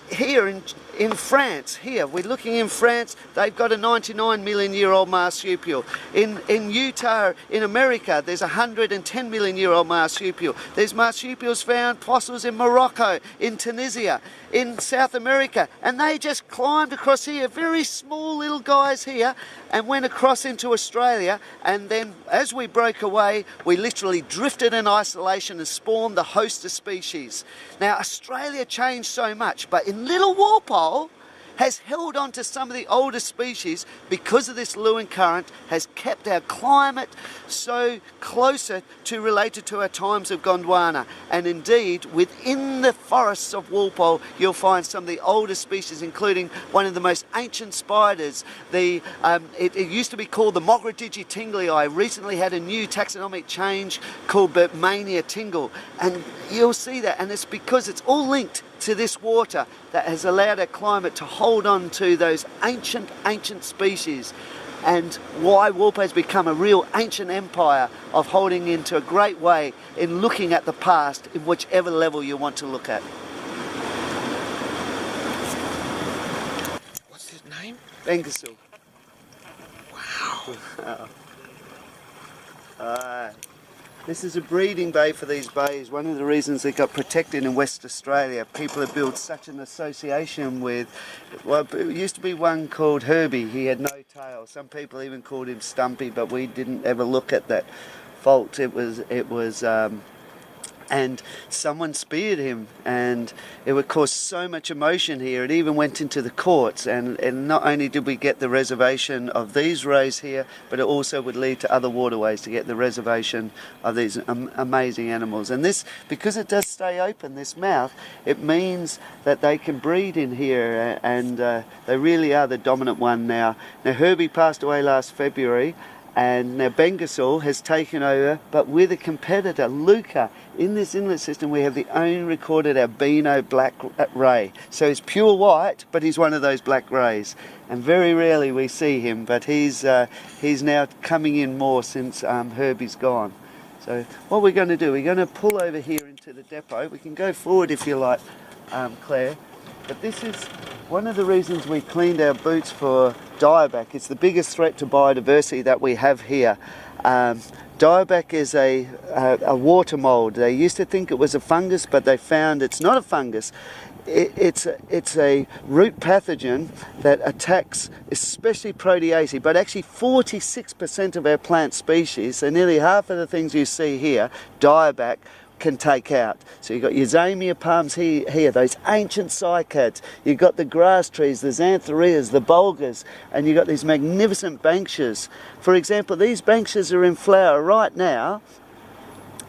here in France, here we're looking in France, they've got a 99 million year old marsupial. In Utah, in America, there's a 110 million year old marsupial. There's marsupials found, fossils in Morocco, in Tunisia, in South America, and they just climbed across here, very small little guys here, and went across into Australia, and then as we broke away, we literally drifted in isolation and spawned the host of species. Now Australia changed so much, but in little Worple has held on to some of the older species because of this Lewin current, has kept our climate so closer to related to our times of Gondwana. And indeed, within the forests of Worple, you'll find some of the older species, including one of the most ancient spiders. It used to be called the Mogradigi tinglei. Recently had a new taxonomic change called Bertmania tingle. And you'll see that, and it's because it's all linked to this water that has allowed our climate to hold on to those ancient species, and why Worple has become a real ancient empire of holding into a great way in looking at the past in whichever level you want to look at. What's his name? Bengasul. Wow. This is a breeding bay for these bays. One of the reasons they got protected in West Australia, people have built such an association with, well, it used to be one called Herbie. He had no tail. Some people even called him Stumpy, but we didn't ever look at that fault. And someone speared him, and it would cause so much emotion here. It even went into the courts, and not only did we get the reservation of these rays here, but it also would lead to other waterways to get the reservation of these amazing animals. And this, because it does stay open, this mouth, it means that they can breed in here, and they really are the dominant one now. Now Herbie passed away last February, and now Bengasul has taken over, but with a competitor, Luca. In this inlet system we have the only recorded albino black ray. So he's pure white, but he's one of those black rays. And very rarely we see him, but he's now coming in more since Herbie's gone. So what we're going to do, we're going to pull over here into the depot. We can go forward if you like, Claire. But this is one of the reasons we cleaned our boots for diaback. It's the biggest threat to biodiversity that we have here. Diaback is a water mold. They used to think it was a fungus, but they found it's not a fungus. It's a root pathogen that attacks especially Proteaceae, but actually 46% of our plant species, so nearly half of the things you see here, diaback, can take out. So you've got your Zamia palms here, those ancient cycads, you've got the grass trees, the xanthoreas, the bulgars, and you've got these magnificent banksias. For example, these banksias are in flower right now,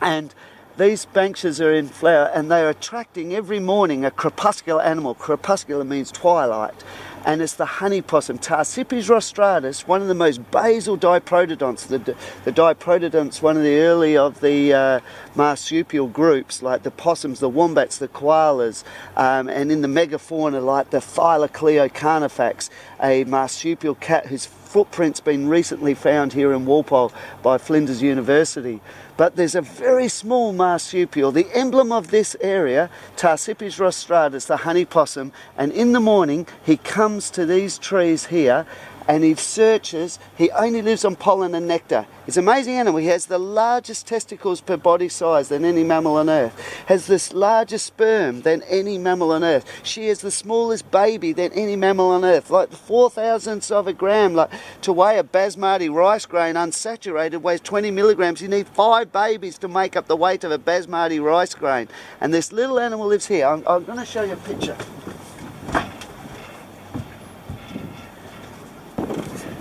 and these banksias are in flower, and they're attracting every morning a crepuscular animal. Crepuscular means twilight. And it's the honey possum, Tarsippis rostratus, one of the most basal diprotodonts. The diprotodonts, one of the early of the marsupial groups, like the possums, the wombats, the koalas, and in the megafauna like the Phylacleo carnifex, a marsupial cat whose footprint's been recently found here in Worple by Flinders University. But there's a very small marsupial, the emblem of this area, Tarsippis rostratus, the honey possum, and in the morning he comes to these trees here and he searches. He only lives on pollen and nectar. He's an amazing animal. He has the largest testicles per body size than any mammal on earth, has the largest sperm than any mammal on earth. She is the smallest baby than any mammal on earth, like the 4,000ths of a gram. Like to weigh a basmati rice grain unsaturated weighs 20 milligrams. You need 5 babies to make up the weight of a basmati rice grain. And this little animal lives here. I'm going to show you a picture.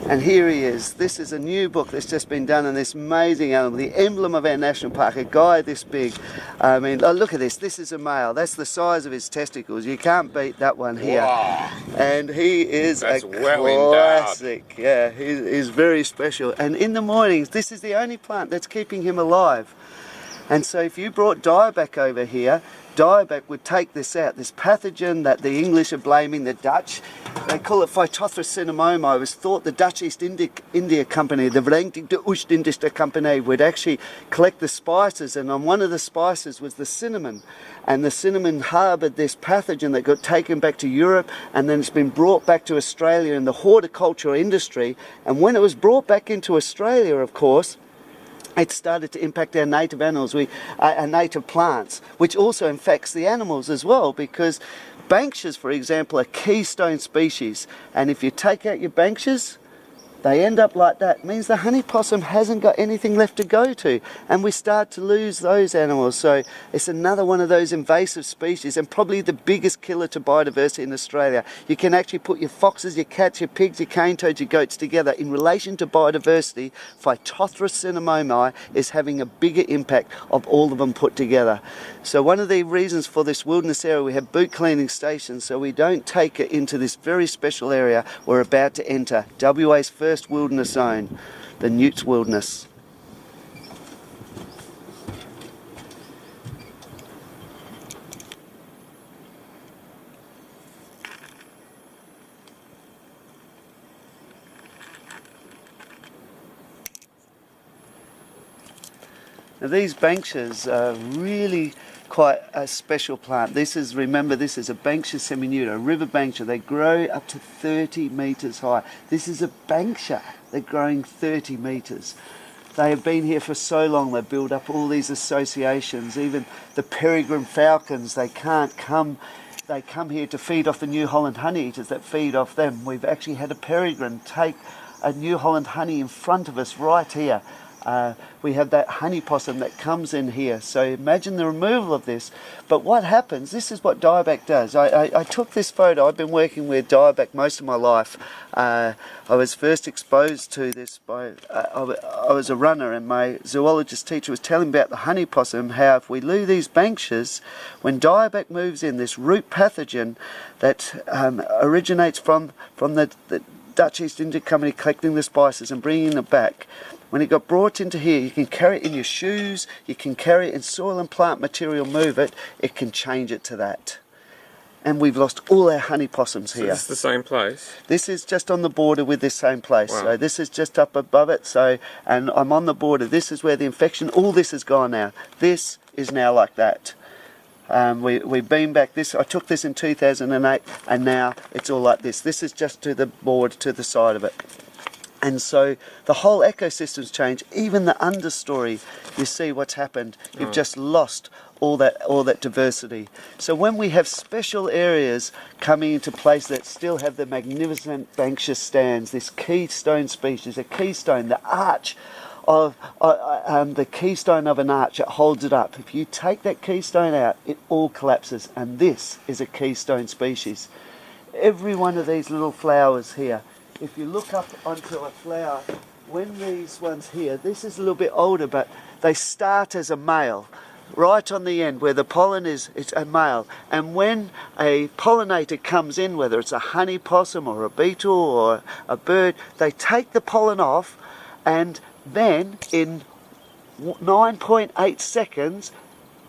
And here he is. This is a new book that's just been done on this amazing animal, the emblem of our national park, a guy this big. I mean, oh, look at this. This is a male. That's the size of his testicles. You can't beat that one here. Wow. And he is That's a well classic. Yeah, he's very special. And in the mornings, this is the only plant that's keeping him alive. And so if you brought diaback over here, dieback would take this out, this pathogen that the English are blaming the Dutch. They call it Phytophthora cinnamomi. It was thought the Dutch East India Company, the Verenigde Oost-Indische Company, would actually collect the spices, and on one of the spices was the cinnamon. And the cinnamon harboured this pathogen that got taken back to Europe, and then it's been brought back to Australia in the horticultural industry. And when it was brought back into Australia, of course, it started to impact our native animals, our native plants, which also infects the animals as well, because banksias, for example, are keystone species. And if you take out your banksias, they end up like that. It means the honey possum hasn't got anything left to go to, and we start to lose those animals. So it's another one of those invasive species, and probably the biggest killer to biodiversity in Australia. You can actually put your foxes, your cats, your pigs, your cane toads, your goats together. In relation to biodiversity, Phytophthora cinnamomi is having a bigger impact of all of them put together. So one of the reasons for this wilderness area, we have boot cleaning stations, so we don't take it into this very special area we're about to enter, WA's first wilderness zone, the Newts Wilderness. Now these banksias are really quite a special plant. This is, remember, this is a Banksia seminuta, a river banksia. They grow up to 30 metres high. This is a banksia. They're growing 30 metres. They have been here for so long. They build up all these associations. Even the peregrine falcons, they can't come. They come here to feed off the New Holland honey eaters that feed off them. We've actually had a peregrine take a New Holland honey in front of us right here. We have that honey possum that comes in here. So imagine the removal of this. But what happens, this is what dieback does. I took this photo. I've been working with dieback most of my life. I was first exposed to this by, I was a runner, and my zoologist teacher was telling me about the honey possum, how if we lose these banksias, when dieback moves in, this root pathogen that originates from the Dutch East India Company collecting the spices and bringing it back. When it got brought into here, you can carry it in your shoes, you can carry it in soil and plant material, move it, it can change it to that. And we've lost all our honey possums here. So this is the same place? This is just on the border with this same place. Wow. So this is just up above it. So, and I'm on the border. This is where the infection, all this is gone now. This is now like that. We've been back this, I took this in 2008, and now it's all like this. This is just to the border, to the side of it. And so the whole ecosystem's changed. Even the understory, you see what's happened. You've just lost all that diversity. So when we have special areas coming into place that still have the magnificent banksia stands, this keystone species, a keystone, the arch of the keystone of an arch, it holds it up. If you take that keystone out, it all collapses, and this is a keystone species. Every one of these little flowers here, if you look up onto a flower, when these ones here, this is a little bit older, but they start as a male. Right on the end where the pollen is, it's a male. And when a pollinator comes in, whether it's a honey possum or a beetle or a bird, they take the pollen off, and then in 9.8 seconds,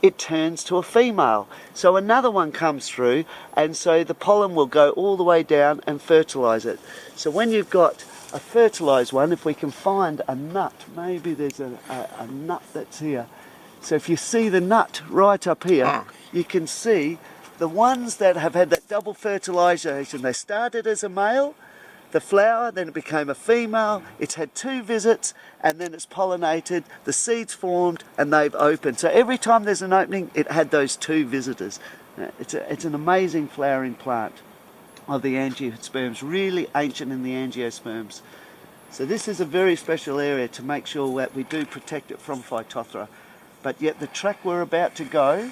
it turns to a female. So another one comes through, and so the pollen will go all the way down and fertilise it. So when you've got a fertilised one, if we can find a nut, maybe there's a nut that's here. So if you see the nut right up here, you can see the ones that have had that double fertilisation. They started as a male, the flower, then it became a female, it's had 2 visits, and then it's pollinated, the seeds formed, and they've opened. So every time there's an opening, it had those 2 visitors. It's an amazing flowering plant of the angiosperms, really ancient in the angiosperms. So this is a very special area to make sure that we do protect it from Phytophthora. But yet the track we're about to go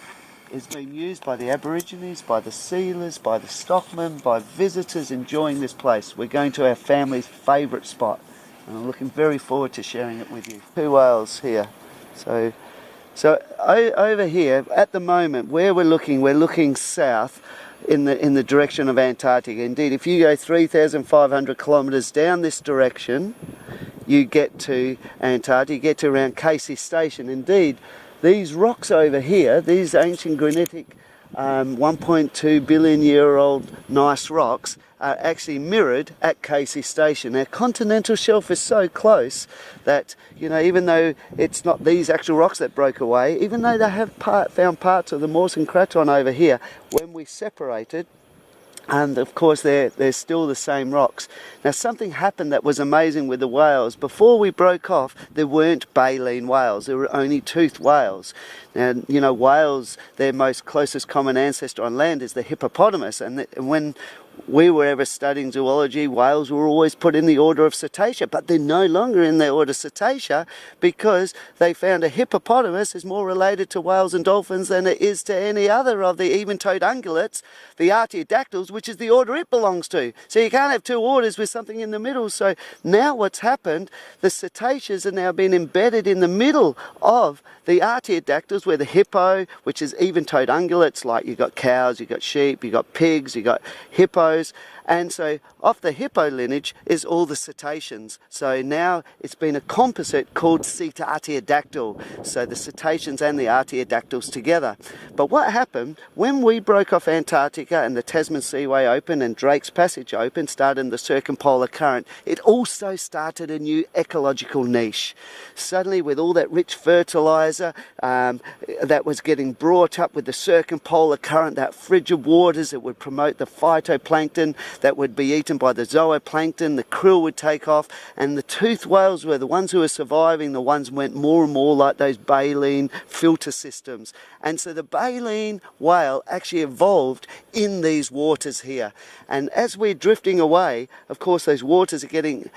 is being used by the Aborigines, by the sealers, by the stockmen, by visitors enjoying this place. We're going to our family's favourite spot, and I'm looking very forward to sharing it with you. 2 whales here. So over here, at the moment, where we're looking south in the direction of Antarctica. Indeed, if you go 3,500 kilometres down this direction, you get to Antarctica, you get to around Casey Station. Indeed, these rocks over here, these ancient granitic 1.2 billion year old gneiss rocks, are actually mirrored at Casey Station. Our continental shelf is so close that, you know, even though it's not these actual rocks that broke away, even though they have found parts of the Mawson Craton over here, when we separated, and of course they're still the same rocks. Now something happened that was amazing with the whales. Before we broke off, there weren't baleen whales, there were only toothed whales. Now, you know, whales, their most closest common ancestor on land is the hippopotamus, and when we were ever studying zoology, whales were always put in the order of Cetacea, but they're no longer in the order Cetacea because they found a hippopotamus is more related to whales and dolphins than it is to any other of the even-toed ungulates, the artiodactyls, which is the order it belongs to. So you can't have two orders with something in the middle. So now what's happened, the Cetaceas are now being embedded in the middle of the artiodactyls, where the hippo, which is even-toed ungulates, like you've got cows, you've got sheep, you've got pigs, you've got hippos, and so off the hippo lineage is all the cetaceans. So now it's been a composite called Ceta-artiodactyl, so the cetaceans and the artiodactyls together. But what happened when we broke off Antarctica and the Tasman Seaway opened and Drake's Passage opened, started the circumpolar current, it also started a new ecological niche. Suddenly, with all that rich fertilizer that was getting brought up with the circumpolar current, that frigid waters that would promote the phytoplankton that would be eaten by the zooplankton, the krill would take off, and the toothed whales were the ones who were surviving, the ones went more and more like those baleen filter systems. And so the baleen whale actually evolved in these waters here. And as we're drifting away, of course those waters are getting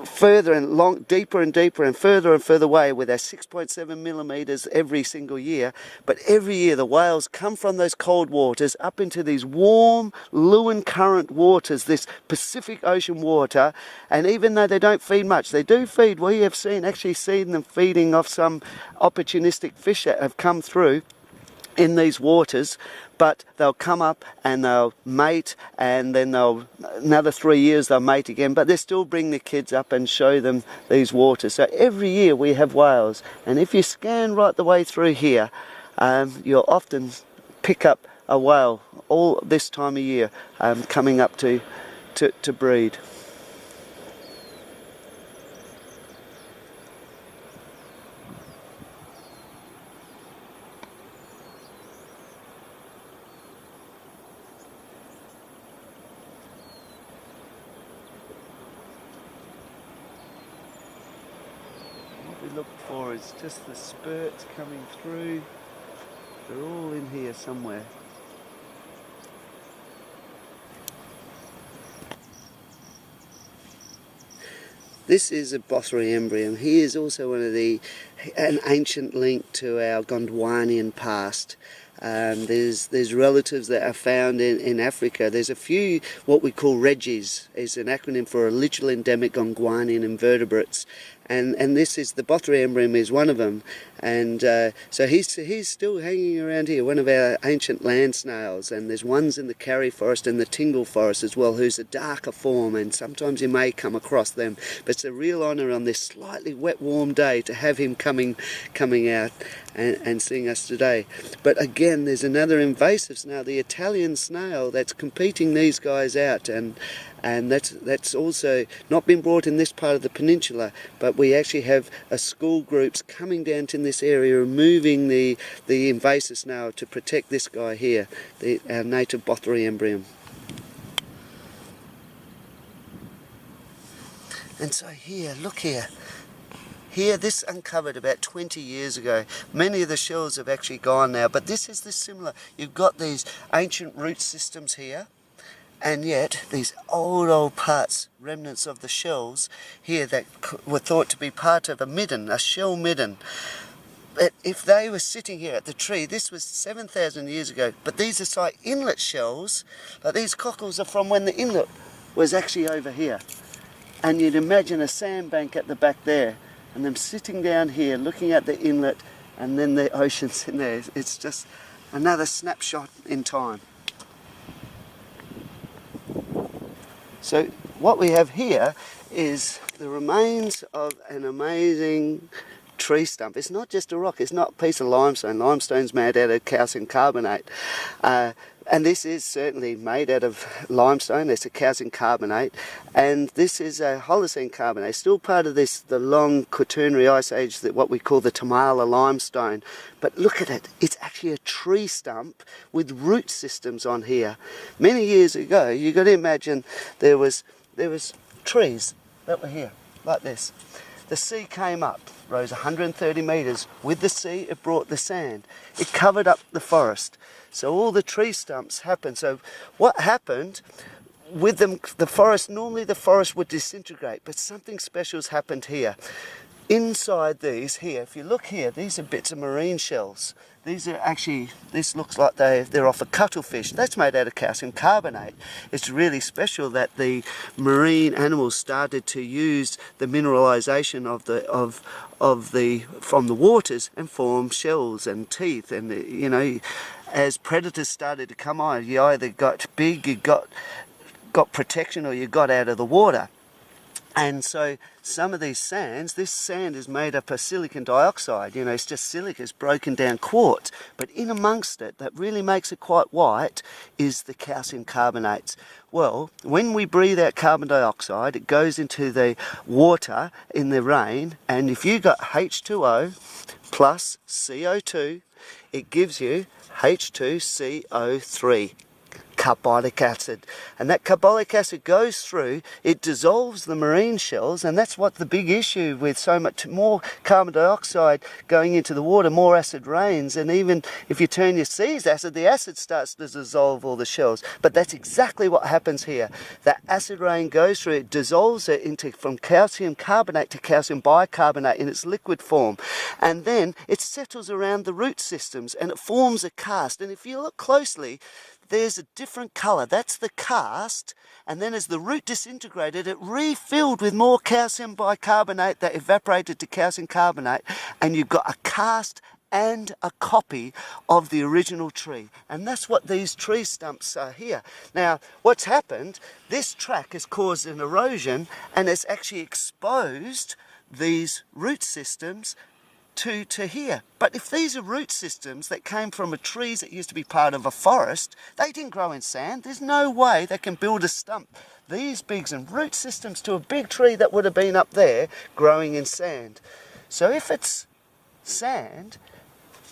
further and deeper and deeper and further away with our 6.7 millimeters every single year. But every year the whales come from those cold waters up into these warm Lewin current waters, this Pacific Ocean water, and even though they don't feed much, they do feed. We have actually seen them feeding off some opportunistic fish that have come through in these waters, but they'll come up and they'll mate, and then another 3 years they'll mate again, but they still bring the kids up and show them these waters. So every year we have whales, and if you scan right the way through here, you'll often pick up a whale all this time of year coming up to breed. Look for is just the spurts coming through. They're all in here somewhere. This is a Basara Imbrium. He is also an ancient link to our Gondwanian past. There's relatives that are found in Africa. There's a few what we call Reggies, is an acronym for little endemic Gondwanian invertebrates. And this is the Basara Imbrium is one of them, and so he's still hanging around here, one of our ancient land snails. And there's ones in the Karri forest and the Tingle forest as well, who's a darker form, and sometimes you may come across them. But it's a real honour on this slightly wet, warm day to have him coming out and seeing us today. But again, there's another invasive snail, the Italian snail, that's competing these guys out, and that's also not been brought in this part of the peninsula, but we actually have school groups coming down to this area, removing the invasive snail to protect this guy here, our native Basara Imbrium. And so here, look here. Here, this uncovered about 20 years ago. Many of the shells have actually gone now, but this is similar. You've got these ancient root systems here, and yet these old parts, remnants of the shells here that were thought to be part of a midden, a shell midden. But if they were sitting here at the tree, this was 7,000 years ago, but these are side inlet shells, but these cockles are from when the inlet was actually over here. And you'd imagine a sandbank at the back there, and them sitting down here looking at the inlet, and then the ocean's in there. It's just another snapshot in time. So what we have here is the remains of an amazing tree stump. It's not just a rock, it's not a piece of limestone. Limestone's made out of calcium carbonate. And this is certainly made out of limestone. It's a calcium carbonate, and this is a Holocene carbonate, still part of this, the long Quaternary Ice Age, that what we call the Tamala limestone. But look at it, it's actually a tree stump with root systems on here. Many years ago, you got to imagine there was trees that were here, like this. The sea came up, rose 130 metres. With the sea, it brought the sand. It covered up the forest. So all the tree stumps happened. So what happened with them, the forest, normally the forest would disintegrate, but something special's happened here. Inside these here, if you look here, these are bits of marine shells. These are actually, this looks like they're off a cuttlefish. That's made out of calcium carbonate. It's really special that the marine animals started to use the mineralisation from the waters and form shells and teeth, and you know, as predators started to come on, you either got big, you got protection, or you got out of the water. And so some of these sands, this sand is made up of silicon dioxide, you know, it's just silica, it's broken down quartz, but in amongst it, that really makes it quite white, is the calcium carbonates. Well, when we breathe out carbon dioxide, it goes into the water in the rain, and if you got H2O plus CO2, it gives you H2CO3. Carbolic acid, and that carbolic acid goes through, it dissolves the marine shells, and that's what the big issue with so much more carbon dioxide going into the water, more acid rains, and even if you turn your seas acid, the acid starts to dissolve all the shells. But that's exactly what happens here. That acid rain goes through, it dissolves it into from calcium carbonate to calcium bicarbonate in its liquid form, and then it settles around the root systems and it forms a cast. And if you look closely, there's a different colour. That's the cast, and then as the root disintegrated, it refilled with more calcium bicarbonate that evaporated to calcium carbonate, and you've got a cast and a copy of the original tree. And that's what these tree stumps are here. Now, what's happened, this track has caused an erosion, and it's actually exposed these root systems to here. But if these are root systems that came from a trees that used to be part of a forest, they didn't grow in sand. There's no way they can build a stump these big and root systems to a big tree that would have been up there growing in sand. So if it's sand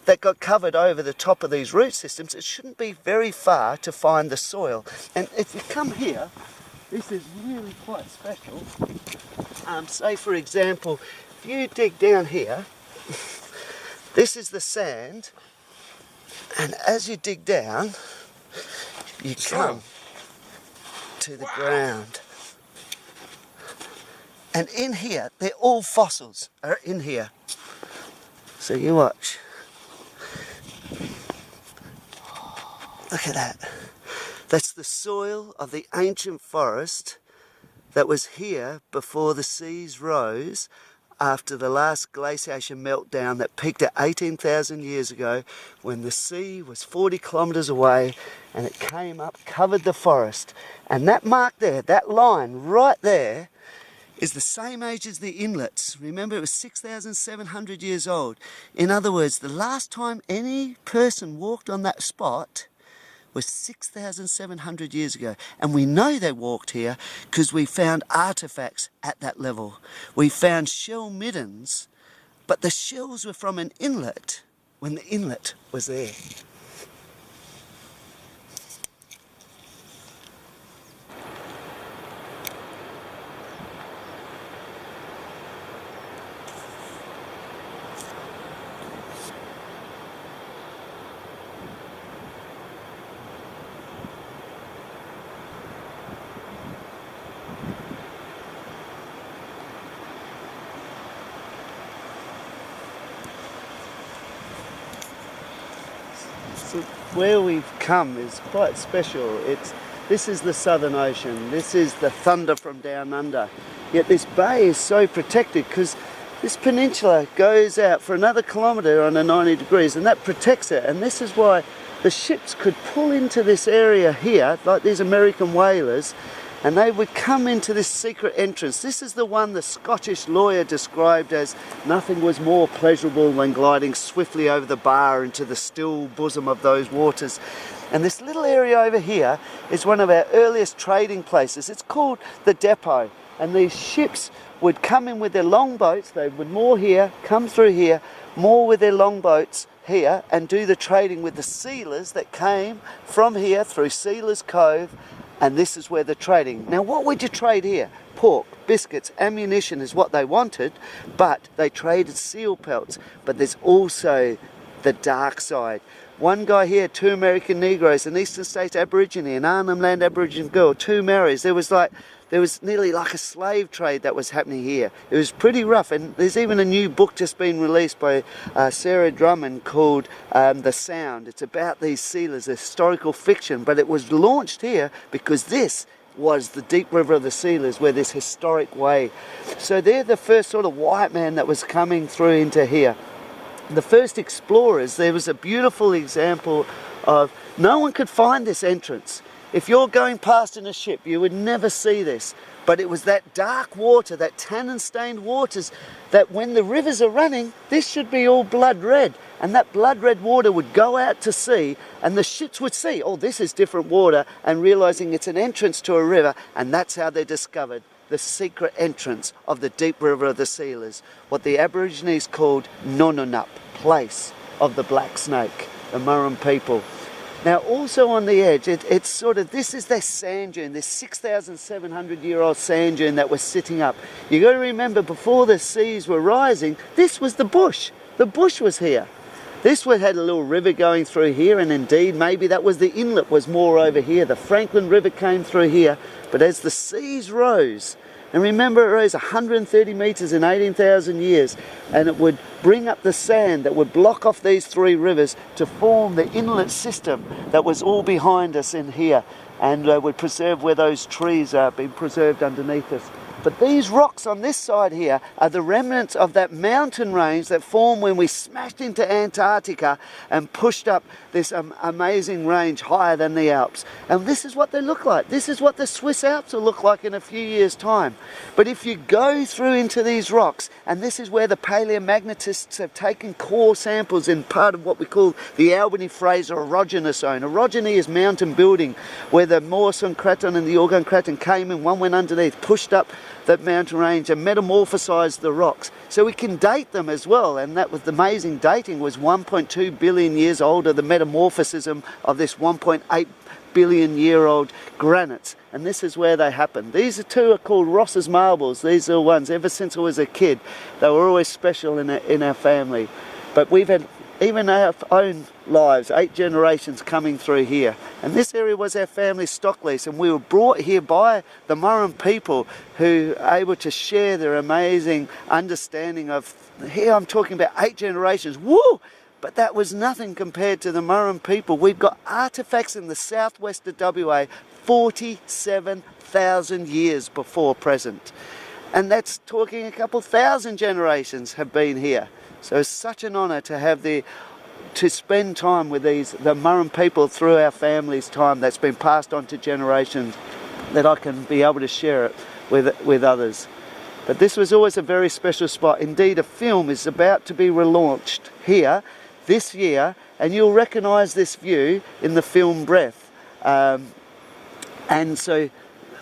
that got covered over the top of these root systems, it shouldn't be very far to find the soil. And if you come here, this is really quite special. Say for example, if you dig down here, this is the sand, and as you dig down, you come to the ground. And in here, they're all fossils, are in here. So you watch. Look at that. That's the soil of the ancient forest that was here before the seas rose, after the last glaciation meltdown that peaked at 18,000 years ago, when the sea was 40 kilometres away, and it came up, covered the forest. And that mark there, that line right there, is the same age as the inlets. Remember, it was 6,700 years old. In other words, the last time any person walked on that spot was 6,700 years ago. And we know they walked here because we found artefacts at that level. We found shell middens, but the shells were from an inlet when the inlet was there. So where we've come is quite special. This is the Southern Ocean. This is the thunder from down under. Yet this bay is so protected because this peninsula goes out for another kilometre on a 90 degrees, and that protects it. And this is why the ships could pull into this area here, like these American whalers, and they would come into this secret entrance. This is the one the Scottish lawyer described as nothing was more pleasurable than gliding swiftly over the bar into the still bosom of those waters. And this little area over here is one of our earliest trading places. It's called the depot, and these ships would come in with their longboats. They would moor here, come through here, moor with their longboats here, and do the trading with the sealers that came from here through Sealers Cove. And this is where the trading. Now, what would you trade here? Pork, biscuits, ammunition is what they wanted, but they traded seal pelts. But there's also the dark side. One guy here, 2 American Negroes, an Eastern States Aborigine, an Arnhem Land Aboriginal girl, 2 marriages. There was nearly like a slave trade that was happening here. It was pretty rough, and there's even a new book just been released by Sarah Drummond called The Sound. It's about these sealers, a historical fiction, but it was launched here because this was the deep river of the sealers, where this historic way. So they're the first sort of white man that was coming through into here. The first explorers, there was a beautiful example of no one could find this entrance. If you're going past in a ship, you would never see this. But it was that dark water, that tannin-stained waters, that when the rivers are running, this should be all blood red. And that blood red water would go out to sea, and the ships would see, oh, this is different water, and realizing it's an entrance to a river, and that's how they discovered the secret entrance of the deep river of the sealers, what the Aborigines called Nononup, place of the black snake, the Murrum people. Now, also on the edge, it's sort of, this is their sand dune, this 6,700-year-old sand dune that was sitting up. You got to remember, before the seas were rising, this was the bush. The bush was here. This one had a little river going through here, and indeed, maybe that was the inlet was more over here. The Franklin River came through here, but as the seas rose, and remember, it rose 130 metres in 18,000 years, and it would bring up the sand that would block off these 3 rivers to form the inlet system that was all behind us in here, and would preserve where those trees are being preserved underneath us. But these rocks on this side here are the remnants of that mountain range that formed when we smashed into Antarctica and pushed up this amazing range higher than the Alps. And this is what they look like. This is what the Swiss Alps will look like in a few years' time. But if you go through into these rocks, and this is where the paleomagnetists have taken core samples in part of what we call the Albany-Fraser erogenous zone. Orogeny is mountain building, where the Morrison Craton and the Organ Craton came in, one went underneath, pushed up that mountain range and metamorphosized the rocks. So we can date them as well, and that was the amazing dating, was 1.2 billion years older, the metamorphism of this 1.8 billion year old granites, and this is where they happened. These 2 are called Ross's marbles. These are the ones, ever since I was a kid, they were always special in our family. But we've had even our own lives, 8 generations coming through here. And this area was our family stock lease, and we were brought here by the Murrum people who are able to share their amazing understanding of, here I'm talking about 8 generations, woo! But that was nothing compared to the Murrum people. We've got artefacts in the southwest of WA 47,000 years before present. And that's talking a couple thousand generations have been here. So it's such an honour to have to spend time with the Murrum people through our family's time that's been passed on to generations, that I can be able to share it with others. But this was always a very special spot. Indeed, a film is about to be relaunched here this year, and you'll recognise this view in the film Breath. And so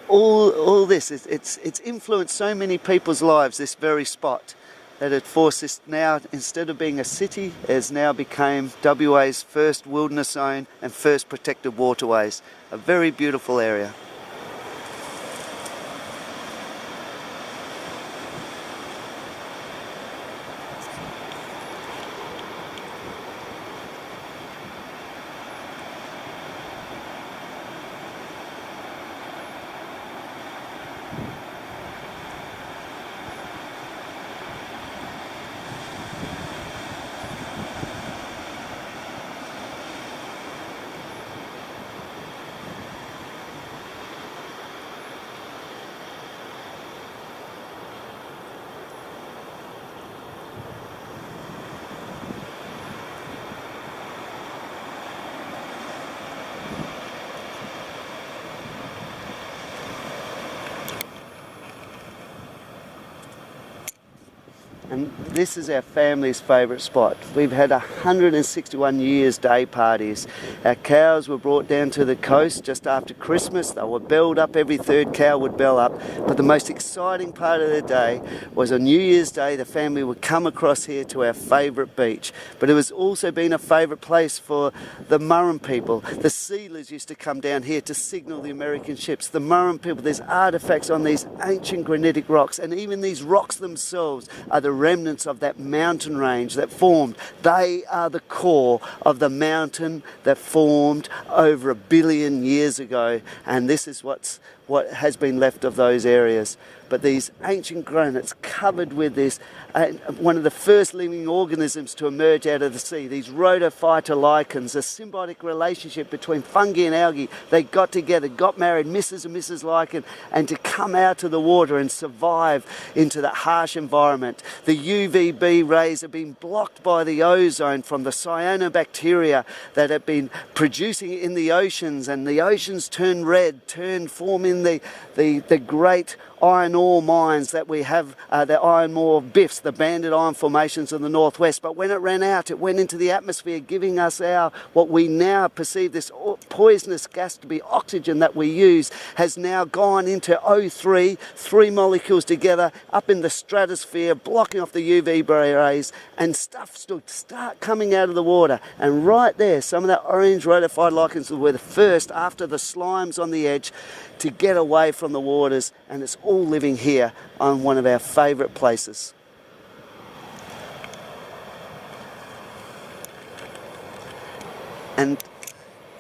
all this, it's influenced so many people's lives, this very spot, that it forced us now, instead of being a city, it has now become WA's first wilderness zone and first protected waterways. A very beautiful area. And this is our family's favourite spot. We've had 161 years day parties. Our cows were brought down to the coast just after Christmas. They were belled up, every third cow would bell up. But the most exciting part of the day was on New Year's Day, the family would come across here to our favourite beach. But it was also been a favourite place for the Murrum people. The sealers used to come down here to signal the American ships. The Murrum people, there's artefacts on these ancient granitic rocks, and even these rocks themselves are the remnants of that mountain range that formed. They are the core of the mountain that formed over 1 billion years ago, and this is what has been left of those areas. But these ancient granites covered with this, one of the first living organisms to emerge out of the sea, these rotophyta lichens, a symbiotic relationship between fungi and algae. They got together, got married, Mrs. and Mrs. Lichen, and to come out of the water and survive into that harsh environment. The UVB rays have been blocked by the ozone from the cyanobacteria that have been producing in the oceans, and the oceans turn red, forming the great iron ore mines that we have, the iron ore biffs, the banded iron formations in the northwest. But when it ran out, it went into the atmosphere, giving us what we now perceive this poisonous gas to be oxygen that we use, has now gone into O3, 3 molecules together up in the stratosphere, blocking off the UV rays, and stuff start coming out of the water. And right there, some of that orange rotophyte lichens were the first, after the slimes on the edge, to get away from the waters, and it's all living here on one of our favourite places. And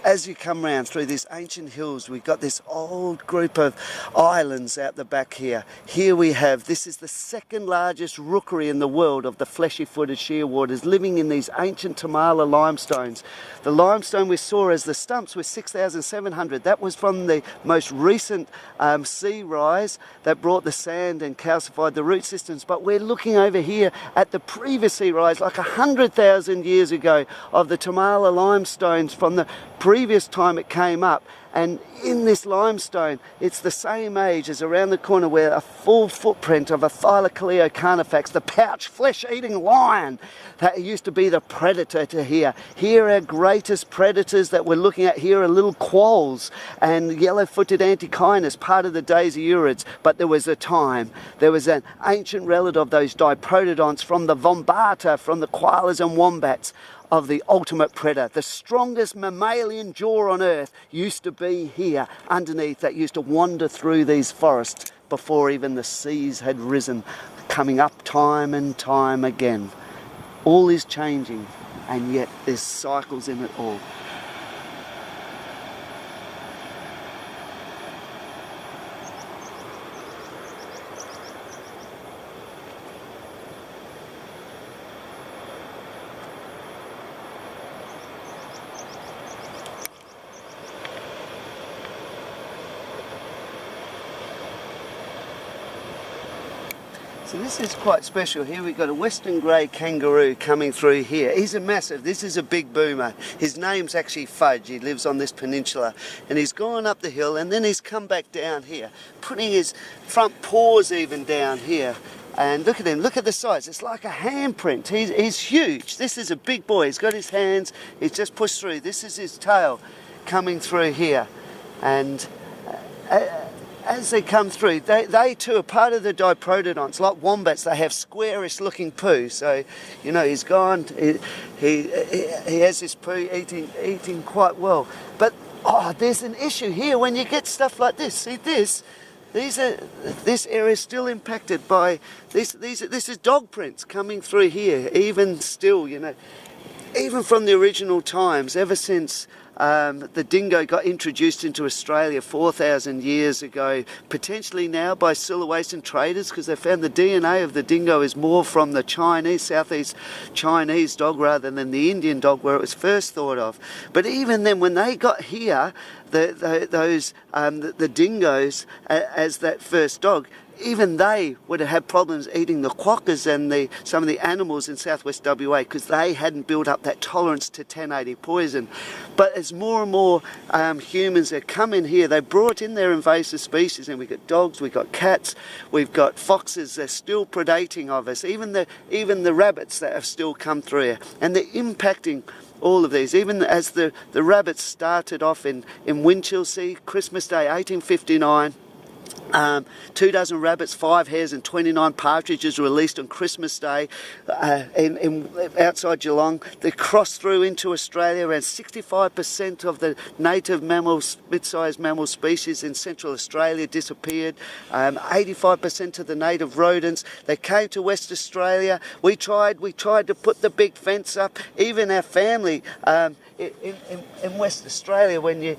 as you come round through these ancient hills, we've got this old group of islands out the back here. Here we have, this is the second largest rookery in the world of the fleshy-footed shearwaters, living in these ancient Tamala limestones. The limestone we saw as the stumps was 6,700. That was from the most recent sea rise that brought the sand and calcified the root systems. But we're looking over here at the previous sea rise, like 100,000 years ago, of the Tamala limestones from the previous time it came up. And in this limestone, it's the same age as around the corner where a full footprint of a Thylacoleo carnifex, the pouch flesh-eating lion that used to be the predator to here. Here our greatest predators that we're looking at here are little quolls and yellow-footed antechinus, part of the daisy-urids. But there was a time, there was an ancient relative of those diprotodonts from the vombata, from the koalas and wombats, of the ultimate predator. The strongest mammalian jaw on earth used to be here underneath, that used to wander through these forests before even the seas had risen, coming up time and time again. All is changing, and yet there's cycles in it all. So this is quite special. Here we've got a western grey kangaroo coming through here. He's a massive, this is a big boomer. His name's actually Fudge. He lives on this peninsula, and he's gone up the hill and then he's come back down here, putting his front paws even down here. And look at him, look at the size, it's like a handprint. He's huge. This is a big boy. He's got his hands, he's just pushed through. This is his tail coming through here. And as they come through, they too are part of the diprotodonts. Like wombats, they have squarish looking poo. So, you know, he's gone, he has his poo eating quite well. But, oh, there's an issue here when you get stuff like this. See this? This area is still impacted by, this is dog prints coming through here, even still, you know. Even from the original times, ever since the dingo got introduced into Australia 4,000 years ago, potentially now by Silawaisan traders, because they found the DNA of the dingo is more from the Chinese, southeast Chinese dog rather than the Indian dog where it was first thought of. But even then, when they got here, the dingoes as that first dog, even they would have had problems eating the quokkas and some of the animals in southwest WA because they hadn't built up that tolerance to 1080 poison. But as more and more humans have come in here, they brought in their invasive species, and we've got dogs, we've got cats, we've got foxes. They're still predating of us, even the rabbits that have still come through here, and they're impacting all of these. Even as the rabbits started off in Winchelsea, Christmas Day 1859, 2 dozen rabbits, 5 hares and 29 partridges released on Christmas Day outside Geelong. They crossed through into Australia. Around 65% of the native mammals, mid-sized mammal species in Central Australia disappeared. 85% of the native rodents. They came to West Australia. We tried to put the big fence up. Even our family in West Australia, when you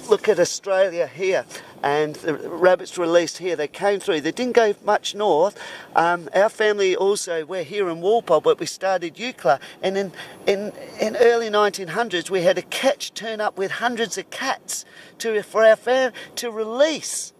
look at Australia here, and the rabbits released here, they came through. They didn't go much north. Our family also, we're here in Worple, but we started Eucla, and in early 1900s we had a catch turn up with hundreds of cats for our family to release,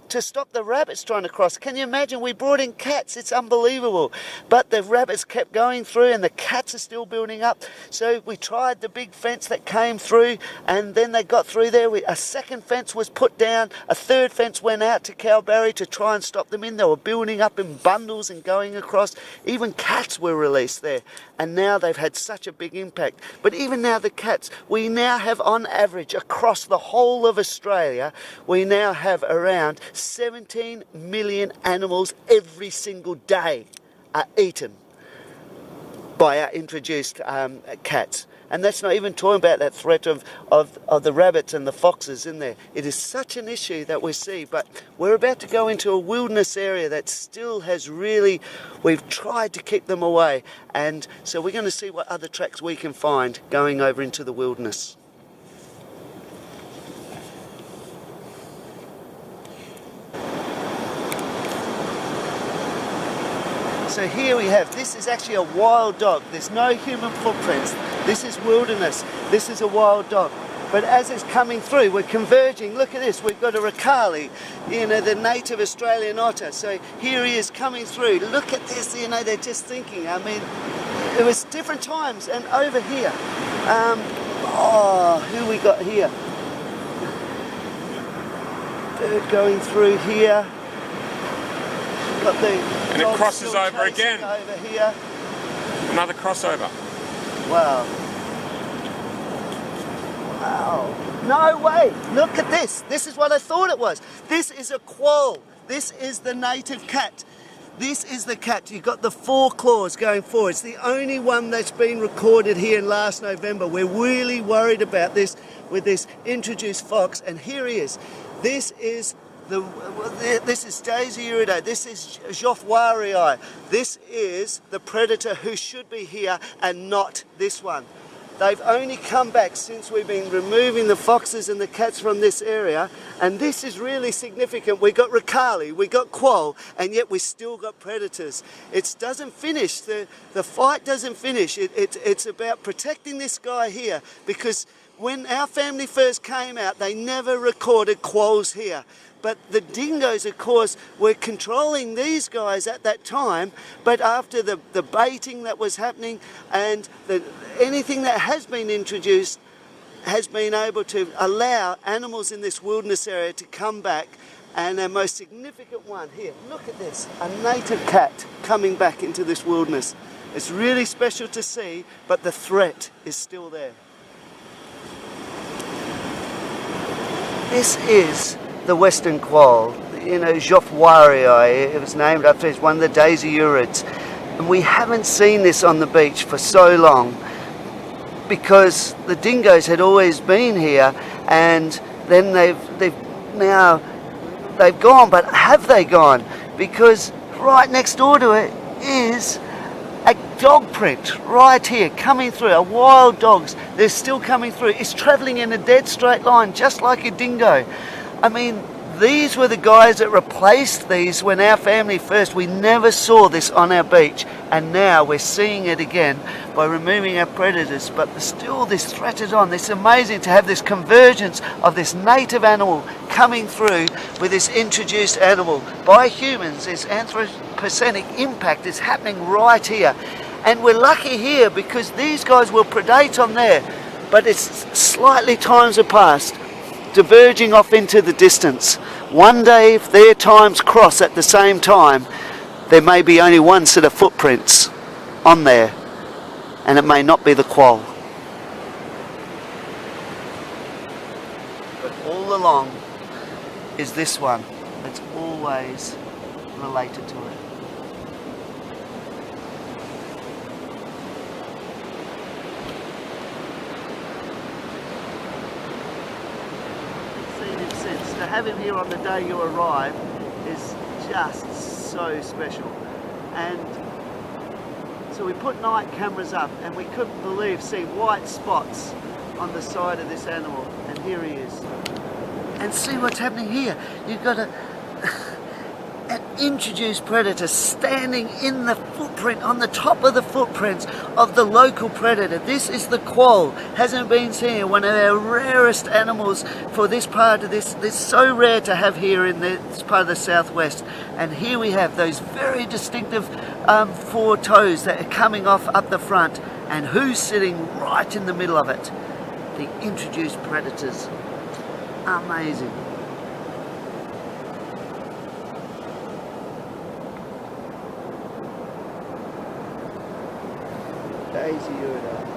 to stop the rabbits trying to cross. Can you imagine? We brought in cats. It's unbelievable. But the rabbits kept going through and the cats are still building up. So we tried the big fence that came through, and then they got through there. A second fence was put down. A third fence went out to Kalbarri to try and stop them in. They were building up in bundles and going across. Even cats were released there. And now they've had such a big impact. But even now the cats, we now have on average across the whole of Australia, we now have around 17 million animals every single day are eaten by our introduced cats. And that's not even talking about that threat of the rabbits and the foxes in there. It is such an issue that we see, but we're about to go into a wilderness area that still has really, we've tried to keep them away. And so we're going to see what other tracks we can find going over into the wilderness. So here we have, this is actually a wild dog. There's no human footprints. This is wilderness. This is a wild dog. But as it's coming through, we're converging. Look at this. We've got a Ricali, the native Australian otter. So here he is coming through. Look at this, they're just thinking. I mean, it was different times. And over here, who we got here? Bird going through here. Got the and it crosses over again. Over here. Another crossover. Wow. Wow. No way. Look at this. This is what I thought it was. This is a quoll. This is the native cat. This is the cat. You've got the 4 claws going forward. It's the only one that's been recorded here in last November. We're really worried about this with this introduced fox, and here he is. This is Daisy uridae. This is Joffwarii. This is the predator who should be here and not this one. They've only come back since we've been removing the foxes and the cats from this area, and this is really significant. We got Ricali, we got quoll, and yet we still got predators. It doesn't finish. The fight doesn't finish. It's about protecting this guy here, because when our family first came out, they never recorded quolls here. But the dingoes, of course, were controlling these guys at that time. But after the baiting that was happening and anything that has been introduced has been able to allow animals in this wilderness area to come back. And our most significant one here, look at this, a native cat coming back into this wilderness. It's really special to see, but the threat is still there. This is the western quoll, Joffwarii. It was named after one of the daisy urids. And we haven't seen this on the beach for so long because the dingoes had always been here, and then they've gone. But have they gone? Because right next door to it is a dog print right here coming through. A wild dogs, they're still coming through. It's travelling in a dead straight line just like a dingo. I mean, these were the guys that replaced these when our family first, we never saw this on our beach, and now we're seeing it again by removing our predators, but still this threat is on. It's amazing to have this convergence of this native animal coming through with this introduced animal by humans. This anthropocenic impact is happening right here, and we're lucky here because these guys will predate on there, but it's slightly times are past, diverging off into the distance. One day, if their times cross at the same time, there may be only one set of footprints on there, and it may not be the quoll. But all along is this one that's always related to it. To have him here on the day you arrive is just so special. And so we put night cameras up, and we couldn't believe seeing white spots on the side of this animal, and here he is. And see what's happening here. You've got an introduced predator standing in the footprint, on the top of the footprints of the local predator. This is the quoll. Hasn't been seen. One of our rarest animals for this part of this. It's so rare to have here in this part of the southwest. And here we have those very distinctive four toes that are coming off up the front. And who's sitting right in the middle of it? The introduced predators. Amazing. Daisy Urda.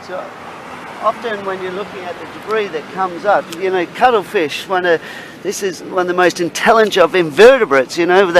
So often when you're looking at the debris that comes up, you know, cuttlefish, this is one of the most intelligent of invertebrates, you know,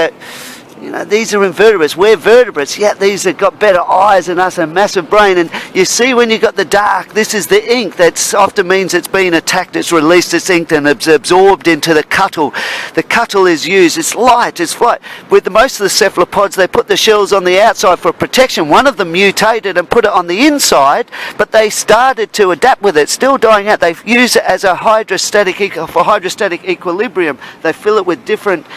these are invertebrates, we're vertebrates, yet these have got better eyes than us, a massive brain. And you see when you've got the dark, this is the ink that often means it's been attacked, it's released its ink and it's absorbed into the cuttle. The cuttle is used, it's light, it's flight. With most of the cephalopods, they put the shells on the outside for protection. One of them mutated and put it on the inside, but they started to adapt with it, still dying out. They use it as a hydrostatic equilibrium. They fill it with different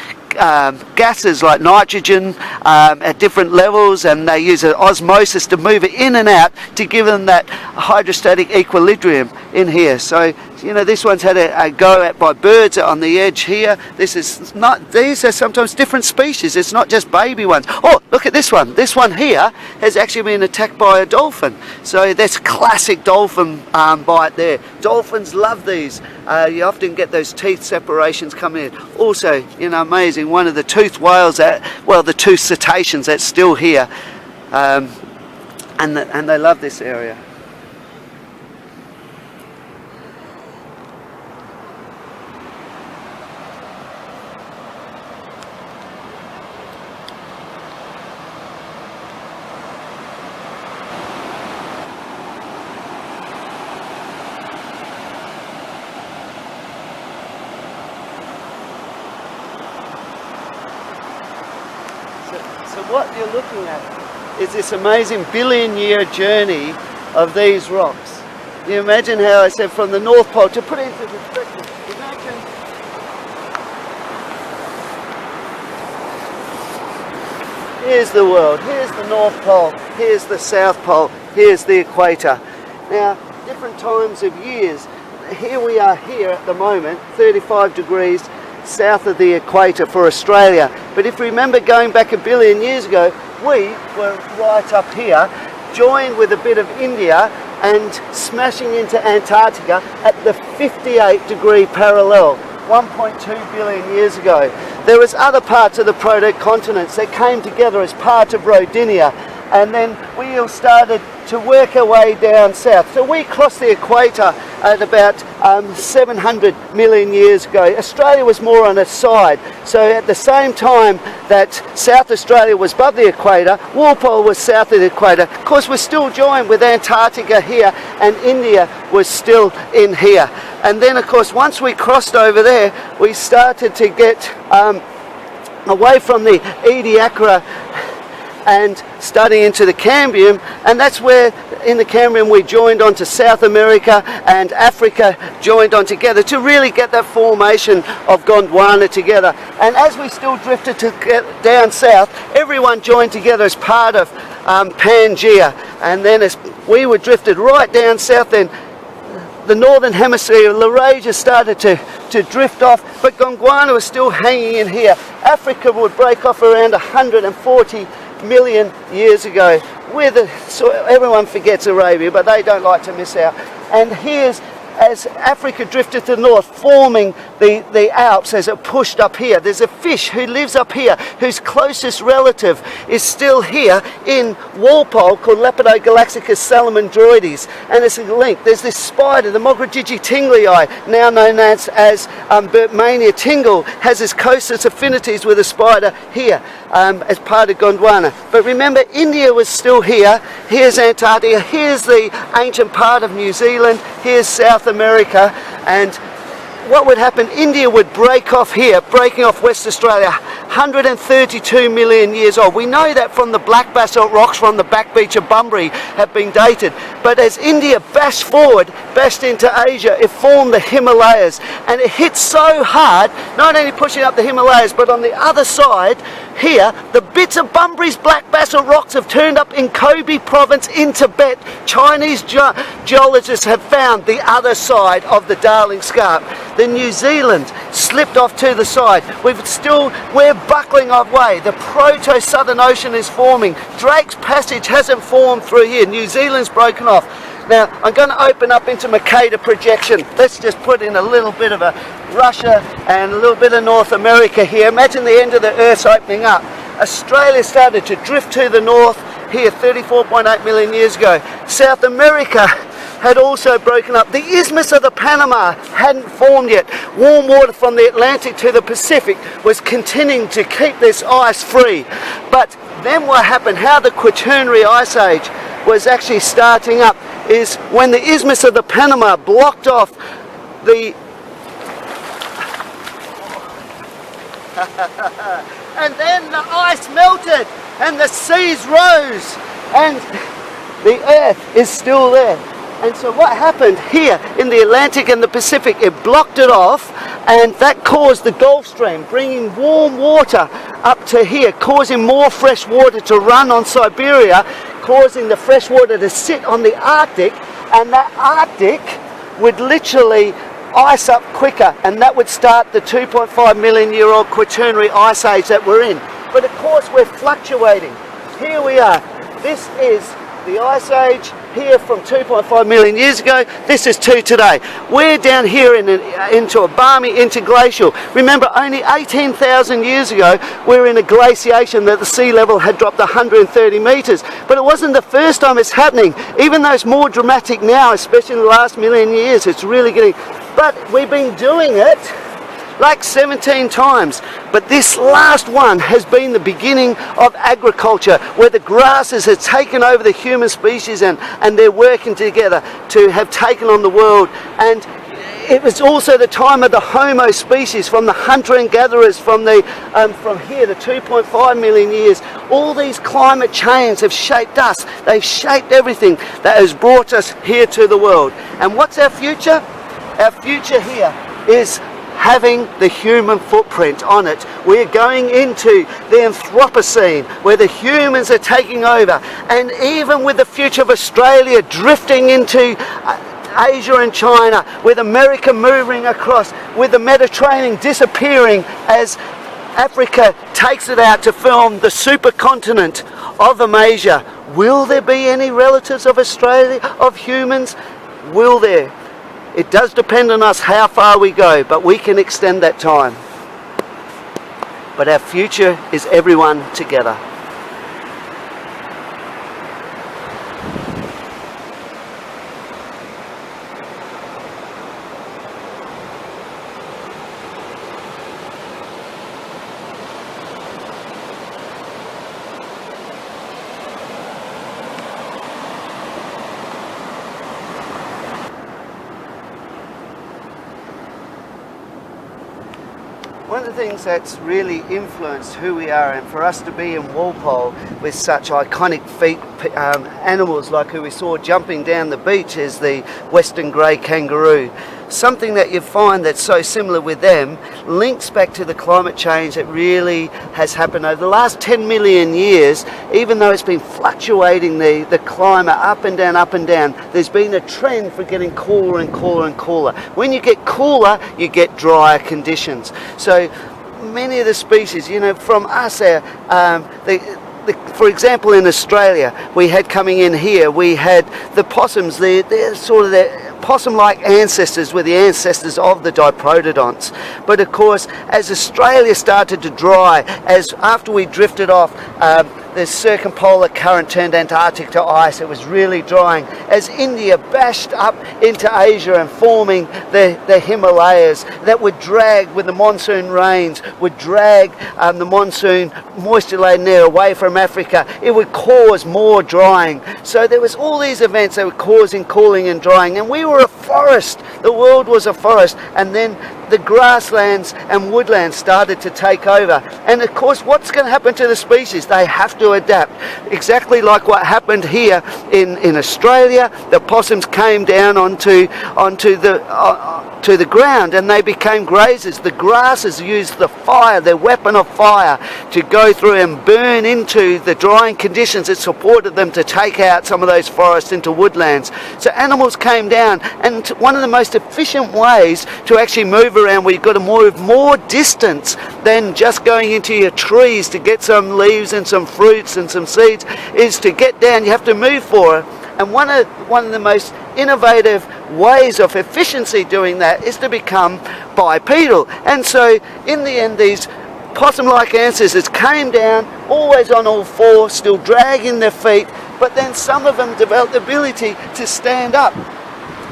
gases like nitrogen at different levels, and they use an osmosis to move it in and out to give them that hydrostatic equilibrium in here. So, you know, this one's had a go at by birds on the edge here. These are sometimes different species. It's not just baby ones. Oh, look at this one. This one here has actually been attacked by a dolphin. So that's classic dolphin bite there. Dolphins love these. You often get those teeth separations coming in. Also, you know, amazing. One of the toothed whales, the toothed cetaceans that's still here, and they love this area. So what you're looking at is this amazing billion-year journey of these rocks. You imagine how I said from the North Pole, to put it into perspective, imagine here's the world, here's the North Pole, here's the South Pole, here's the equator. Now, different times of years, here we are here at the moment, 35 degrees south of the equator for Australia. But if you remember going back a billion years ago, we were right up here, joined with a bit of India and smashing into Antarctica at the 58-degree parallel, 1.2 billion years ago. There was other parts of the proto-continents that came together as part of Rodinia, and then we all started to work our way down south. So we crossed the equator at about 700 million years ago. Australia was more on its side. So at the same time that South Australia was above the equator, Worple was south of the equator. Of course, we're still joined with Antarctica here, and India was still in here. And then, of course, once we crossed over there, we started to get away from the Ediacara and study into the Cambrian, and that's where in the Cambrian we joined onto South America, and Africa joined on together to really get that formation of Gondwana together. And as we still drifted to get down south, everyone joined together as part of Pangaea, and then as we were drifted right down south, then the northern hemisphere, Laurasia started to drift off, but Gondwana was still hanging in here. Africa would break off around 140 million years ago. So everyone forgets Arabia, but they don't like to miss out. And here's, as Africa drifted to the north, forming the Alps as it pushed up here. There's a fish who lives up here, whose closest relative is still here in Worple, called Lepidogalaxicus salamandroides, and it's linked. There's this spider, the Mogradigi tinglei, now known as Bertmania tingle, has its closest affinities with a spider here as part of Gondwana. But remember, India was still here. Here's Antarctica, here's the ancient part of New Zealand, here's South America, and what would happen, India would break off here, breaking off West Australia, 132 million years old. We know that from the black basalt rocks from the back beach of Bunbury have been dated. But as India bashed forward, bashed into Asia, it formed the Himalayas. And it hit so hard, not only pushing up the Himalayas, but on the other side, here, the bits of Bunbury's black basalt rocks have turned up in Kobe province in Tibet. Chinese geologists have found the other side of the Darling Scarp. The New Zealand slipped off to the side. We're buckling our way. The proto-Southern Ocean is forming. Drake's Passage hasn't formed through here. New Zealand's broken off. Now, I'm going to open up into Mercator projection. Let's just put in a little bit of a Russia and a little bit of North America here. Imagine the end of the Earth's opening up. Australia started to drift to the north here 34.8 million years ago. South America had also broken up. The Isthmus of the Panama hadn't formed yet. Warm water from the Atlantic to the Pacific was continuing to keep this ice free. But then what happened, how the Quaternary Ice Age was actually starting up, is when the Isthmus of the Panama blocked off the and then the ice melted and the seas rose and the Earth is still there. And so what happened here in the Atlantic and the Pacific, it blocked it off, and that caused the Gulf Stream, bringing warm water up to here, causing more fresh water to run on Siberia, causing the fresh water to sit on the Arctic, and that Arctic would literally ice up quicker, and that would start the 2.5 million year old Quaternary Ice Age that we're in. But of course we're fluctuating. Here we are. This is the Ice Age here from 2.5 million years ago. This is to today. We're down here into a balmy interglacial. Remember, only 18,000 years ago we were in a glaciation that the sea level had dropped 130 metres. But it wasn't the first time it's happening. Even though it's more dramatic now, especially in the last million years, it's really getting... But we've been doing it like 17 times. But this last one has been the beginning of agriculture, where the grasses have taken over the human species, and they're working together to have taken on the world. And it was also the time of the Homo species, from the hunter and gatherers from here, the 2.5 million years. All these climate changes have shaped us. They've shaped everything that has brought us here to the world. And what's our future? Our future here is having the human footprint on it. We're going into the Anthropocene, where the humans are taking over. And even with the future of Australia drifting into Asia and China, with America moving across, with the Mediterranean disappearing as Africa takes it out to form the supercontinent of Amasia, will there be any relatives of Australia, of humans? Will there? It does depend on us how far we go, but we can extend that time. But our future is everyone together. the things that's really influenced who we are, and for us to be in Worple with such iconic animals like who we saw jumping down the beach, is the western grey kangaroo. Something that you find that's so similar with them links back to the climate change that really has happened over the last 10 million years. Even though it's been fluctuating the climate up and down, there's been a trend for getting cooler and cooler and cooler. When you get cooler, you get drier conditions. So many of the species, you know, from us, for example, in Australia, we had coming in here, we had the possums. They're sort of the possum-like ancestors, were the ancestors of the diprotodonts. But of course, as Australia started to dry, after we drifted off, the circumpolar current turned Antarctic to ice. It was really drying. As India bashed up into Asia and forming the Himalayas, that would drag, with the monsoon rains, would drag the monsoon moisture-laden air away from Africa. It would cause more drying. So there was all these events that were causing cooling and drying, and we were a forest. The world was a forest, and then the grasslands and woodlands started to take over. And of course, what's going to happen to the species? They have to adapt. Exactly like what happened here in Australia. The possums came down onto the ground, and they became grazers. The grasses used the fire, their weapon of fire, to go through and burn into the drying conditions that supported them to take out some of those forests into woodlands. So animals came down, and one of the most efficient ways to actually move around, where you've got to move more distance than just going into your trees to get some leaves and some fruits and some seeds, is to get down. You have to move for it. And one of the most innovative ways of efficiency doing that is to become bipedal. And so in the end, these possum-like ancestors came down, always on all fours, still dragging their feet, but then some of them developed the ability to stand up.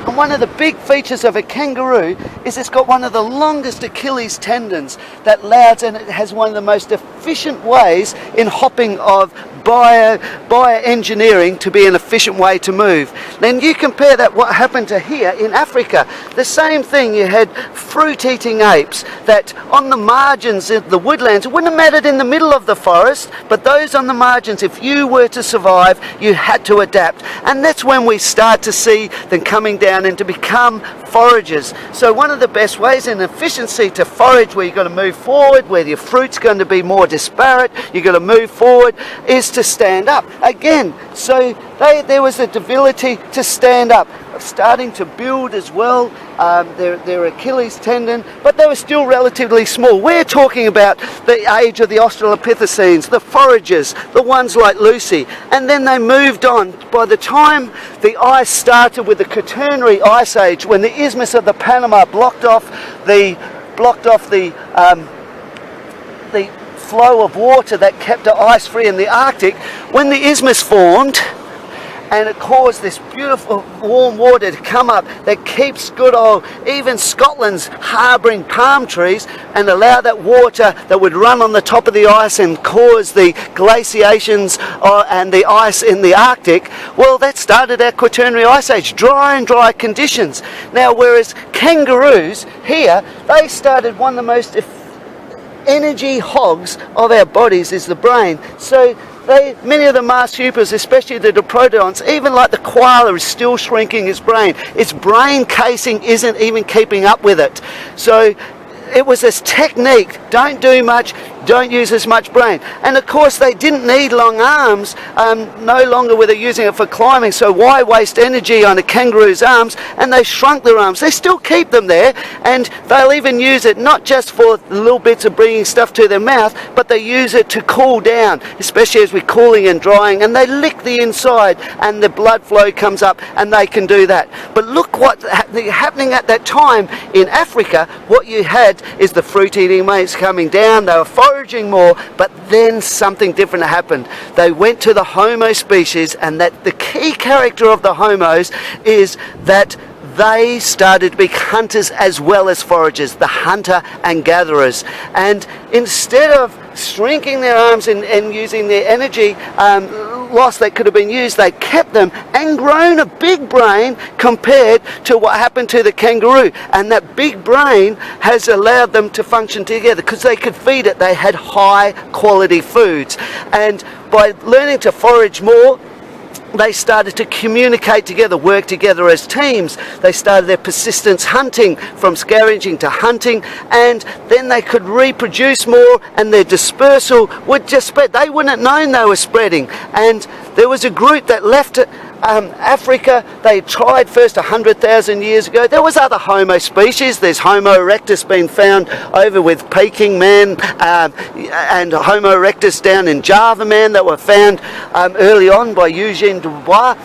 And one of the big features of a kangaroo is it's got one of the longest Achilles tendons that allows, and it has one of the most efficient ways in hopping of bioengineering to be an efficient way to move. Then you compare that what happened to here in Africa. The same thing. You had fruit-eating apes that on the margins of the woodlands, it wouldn't have mattered in the middle of the forest, but those on the margins, if you were to survive, you had to adapt. And that's when we start to see them coming down and to become foragers. So one of the best ways in efficiency to forage, where you've got to move forward, where your fruit's going to be more disparate, you've got to move forward, is to stand up. Again, so there was a ability to stand up, starting to build as well, their Achilles tendon, but they were still relatively small. We're talking about the age of the Australopithecines, the foragers, the ones like Lucy, and then they moved on. By the time the ice started with the Quaternary Ice Age, when the Isthmus of the Panama blocked off the flow of water that kept the ice free in the Arctic, when the isthmus formed, and it caused this beautiful warm water to come up that keeps good old, even Scotland's harbouring palm trees, and allow that water that would run on the top of the ice and cause the glaciations and the ice in the Arctic. Well, that started our Quaternary Ice Age, dry and dry conditions. Now, whereas kangaroos here, they started one of the most energy hogs of our bodies is the brain. So many of the marsupials, especially the diprotodonts, even like the koala, is still shrinking its brain. Its brain casing isn't even keeping up with it. So it was this technique, don't do much, don't use as much brain. And of course they didn't need long arms, no longer were they using it for climbing, so why waste energy on a kangaroo's arms? And they shrunk their arms. They still keep them there, and they'll even use it not just for little bits of bringing stuff to their mouth, but they use it to cool down, especially as we're cooling and drying, and they lick the inside and the blood flow comes up and they can do that. But look what's happening at that time in Africa. What you had is the fruit-eating mates coming down, they were foraging more, but then something different happened. They went to the Homo species, and that the key character of the Homos is that they started to be hunters as well as foragers, the hunter and gatherers. And instead of shrinking their arms and using their energy, lost that could have been used, they kept them and grown a big brain compared to what happened to the kangaroo. And that big brain has allowed them to function together because they could feed it. They had high quality foods. And by learning to forage more, they started to communicate together, work together as teams. They started their persistence hunting, from scavenging to hunting, and then they could reproduce more, and their dispersal would just spread. They wouldn't have known they were spreading. And there was a group that left Africa. They tried first 100,000 years ago. There was other Homo species. There's Homo erectus being found over with Peking man, and Homo erectus down in Java man that were found early on by Eugene Dubois.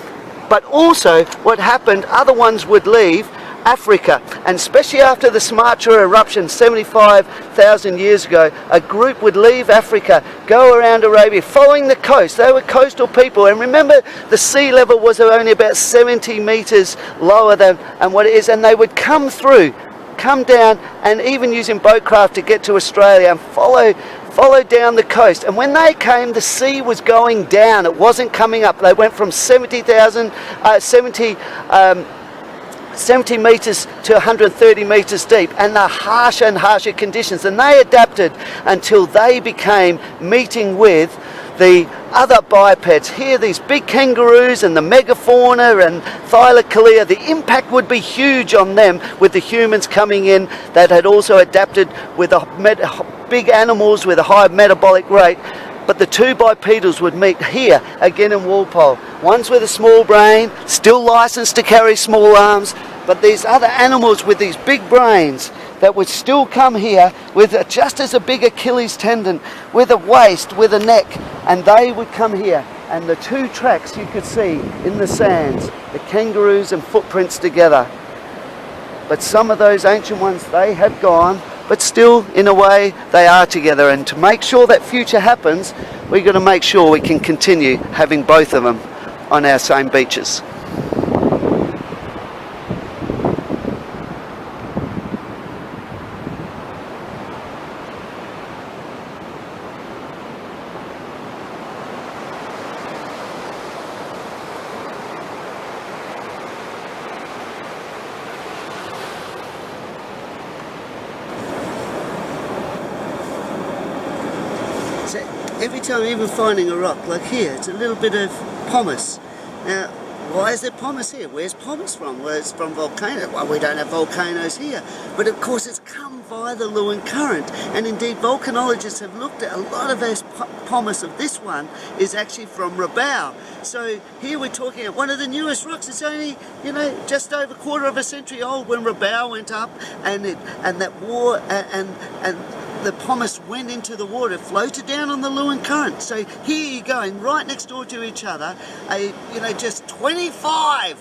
But also what happened, other ones would leave Africa, and especially after the Sumatra eruption 75,000 years ago, a group would leave Africa, go around Arabia, following the coast. They were coastal people, and remember the sea level was only about 70 meters lower than what it is, and they would come down, and even using boatcraft to get to Australia and follow down the coast. And when they came, the sea was going down, it wasn't coming up. They went from 70 meters to 130 meters deep, and the harsher and harsher conditions, and they adapted until they became meeting with the other bipeds. Here, these big kangaroos and the megafauna and Thylacolea, the impact would be huge on them with the humans coming in that had also adapted with big animals with a high metabolic rate. But the two bipedals would meet here again in Worple. Ones with a small brain, still licensed to carry small arms, but these other animals with these big brains that would still come here with just as a big Achilles tendon, with a waist, with a neck, and they would come here. And the two tracks you could see in the sands, the kangaroos and footprints together. But some of those ancient ones, they have gone, but still, in a way, they are together. And to make sure that future happens, we've got to make sure we can continue having both of them on our same beaches. Every time, even finding a rock, like here, it's a little bit of pumice. Now, why is there pumice here? Where's pumice from? Well, it's from volcanoes. Well, we don't have volcanoes here. But of course, it's come via the Lewin Current. And indeed, volcanologists have looked at a lot of this pumice of this one is actually from Rabaul. So here we're talking about one of the newest rocks. It's only, just over a quarter of a century old when Rabaul went up, and that war and the pumice went into the water, floated down on the Lewin Current. So here you're going right next door to each other, just 25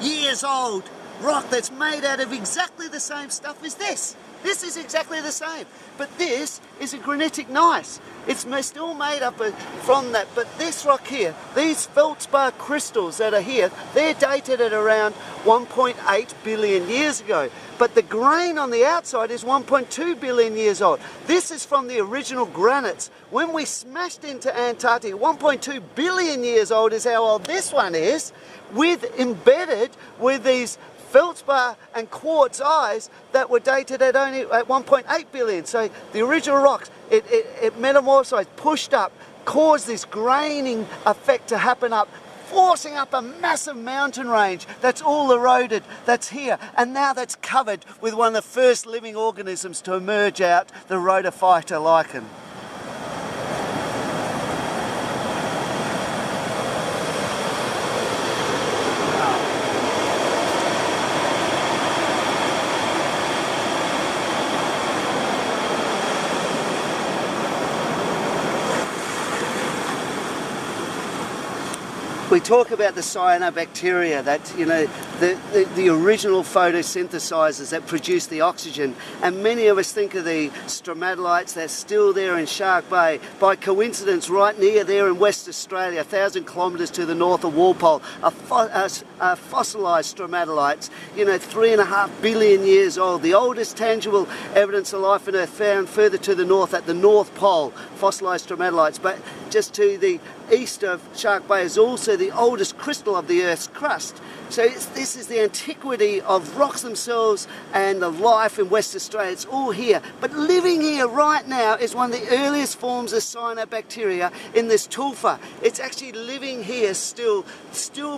years old rock that's made out of exactly the same stuff as this. This is exactly the same, but this is a granitic gneiss. It's still made up from that, but this rock here, these feldspar crystals that are here, they're dated at around 1.8 billion years ago. But the grain on the outside is 1.2 billion years old. This is from the original granites. When we smashed into Antarctica, 1.2 billion years old is how old this one is, embedded with these feldspar and quartz eyes that were dated at only at 1.8 billion. So the original rocks, it metamorphosized, pushed up, caused this graining effect to happen up, forcing up a massive mountain range that's all eroded, that's here, and now that's covered with one of the first living organisms to emerge out, the rhodophyta lichen. We talk about the cyanobacteria, that the original photosynthesizers that produce the oxygen, and many of us think of the stromatolites that's still there in Shark Bay. By coincidence, right near there in West Australia, 1,000 kilometres to the north of Worple, are fossilized stromatolites, 3.5 billion years old. The oldest tangible evidence of life on Earth found further to the north at the North Pole, fossilized stromatolites. But just to the east of Shark Bay is also the oldest crystal of the Earth's crust. So this is the antiquity of rocks themselves and the life in West Australia. It's all here. But living here right now is one of the earliest forms of cyanobacteria in this tufa. It's actually living here still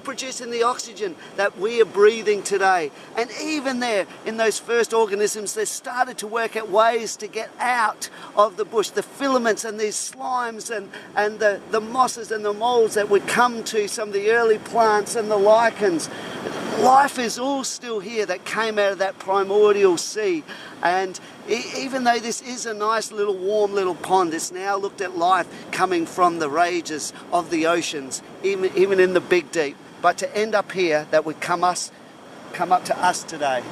producing the oxygen that we are breathing today. And even there, in those first organisms, they started to work out ways to get out of the bush. The filaments and these slimes and the mosses and the molds that would come to some of the early plants and the lichens. Life is all still here that came out of that primordial sea. And even though this is a nice little warm little pond, it's now looked at life coming from the rages of the oceans, even in the big deep. But to end up here, that would come up to us today.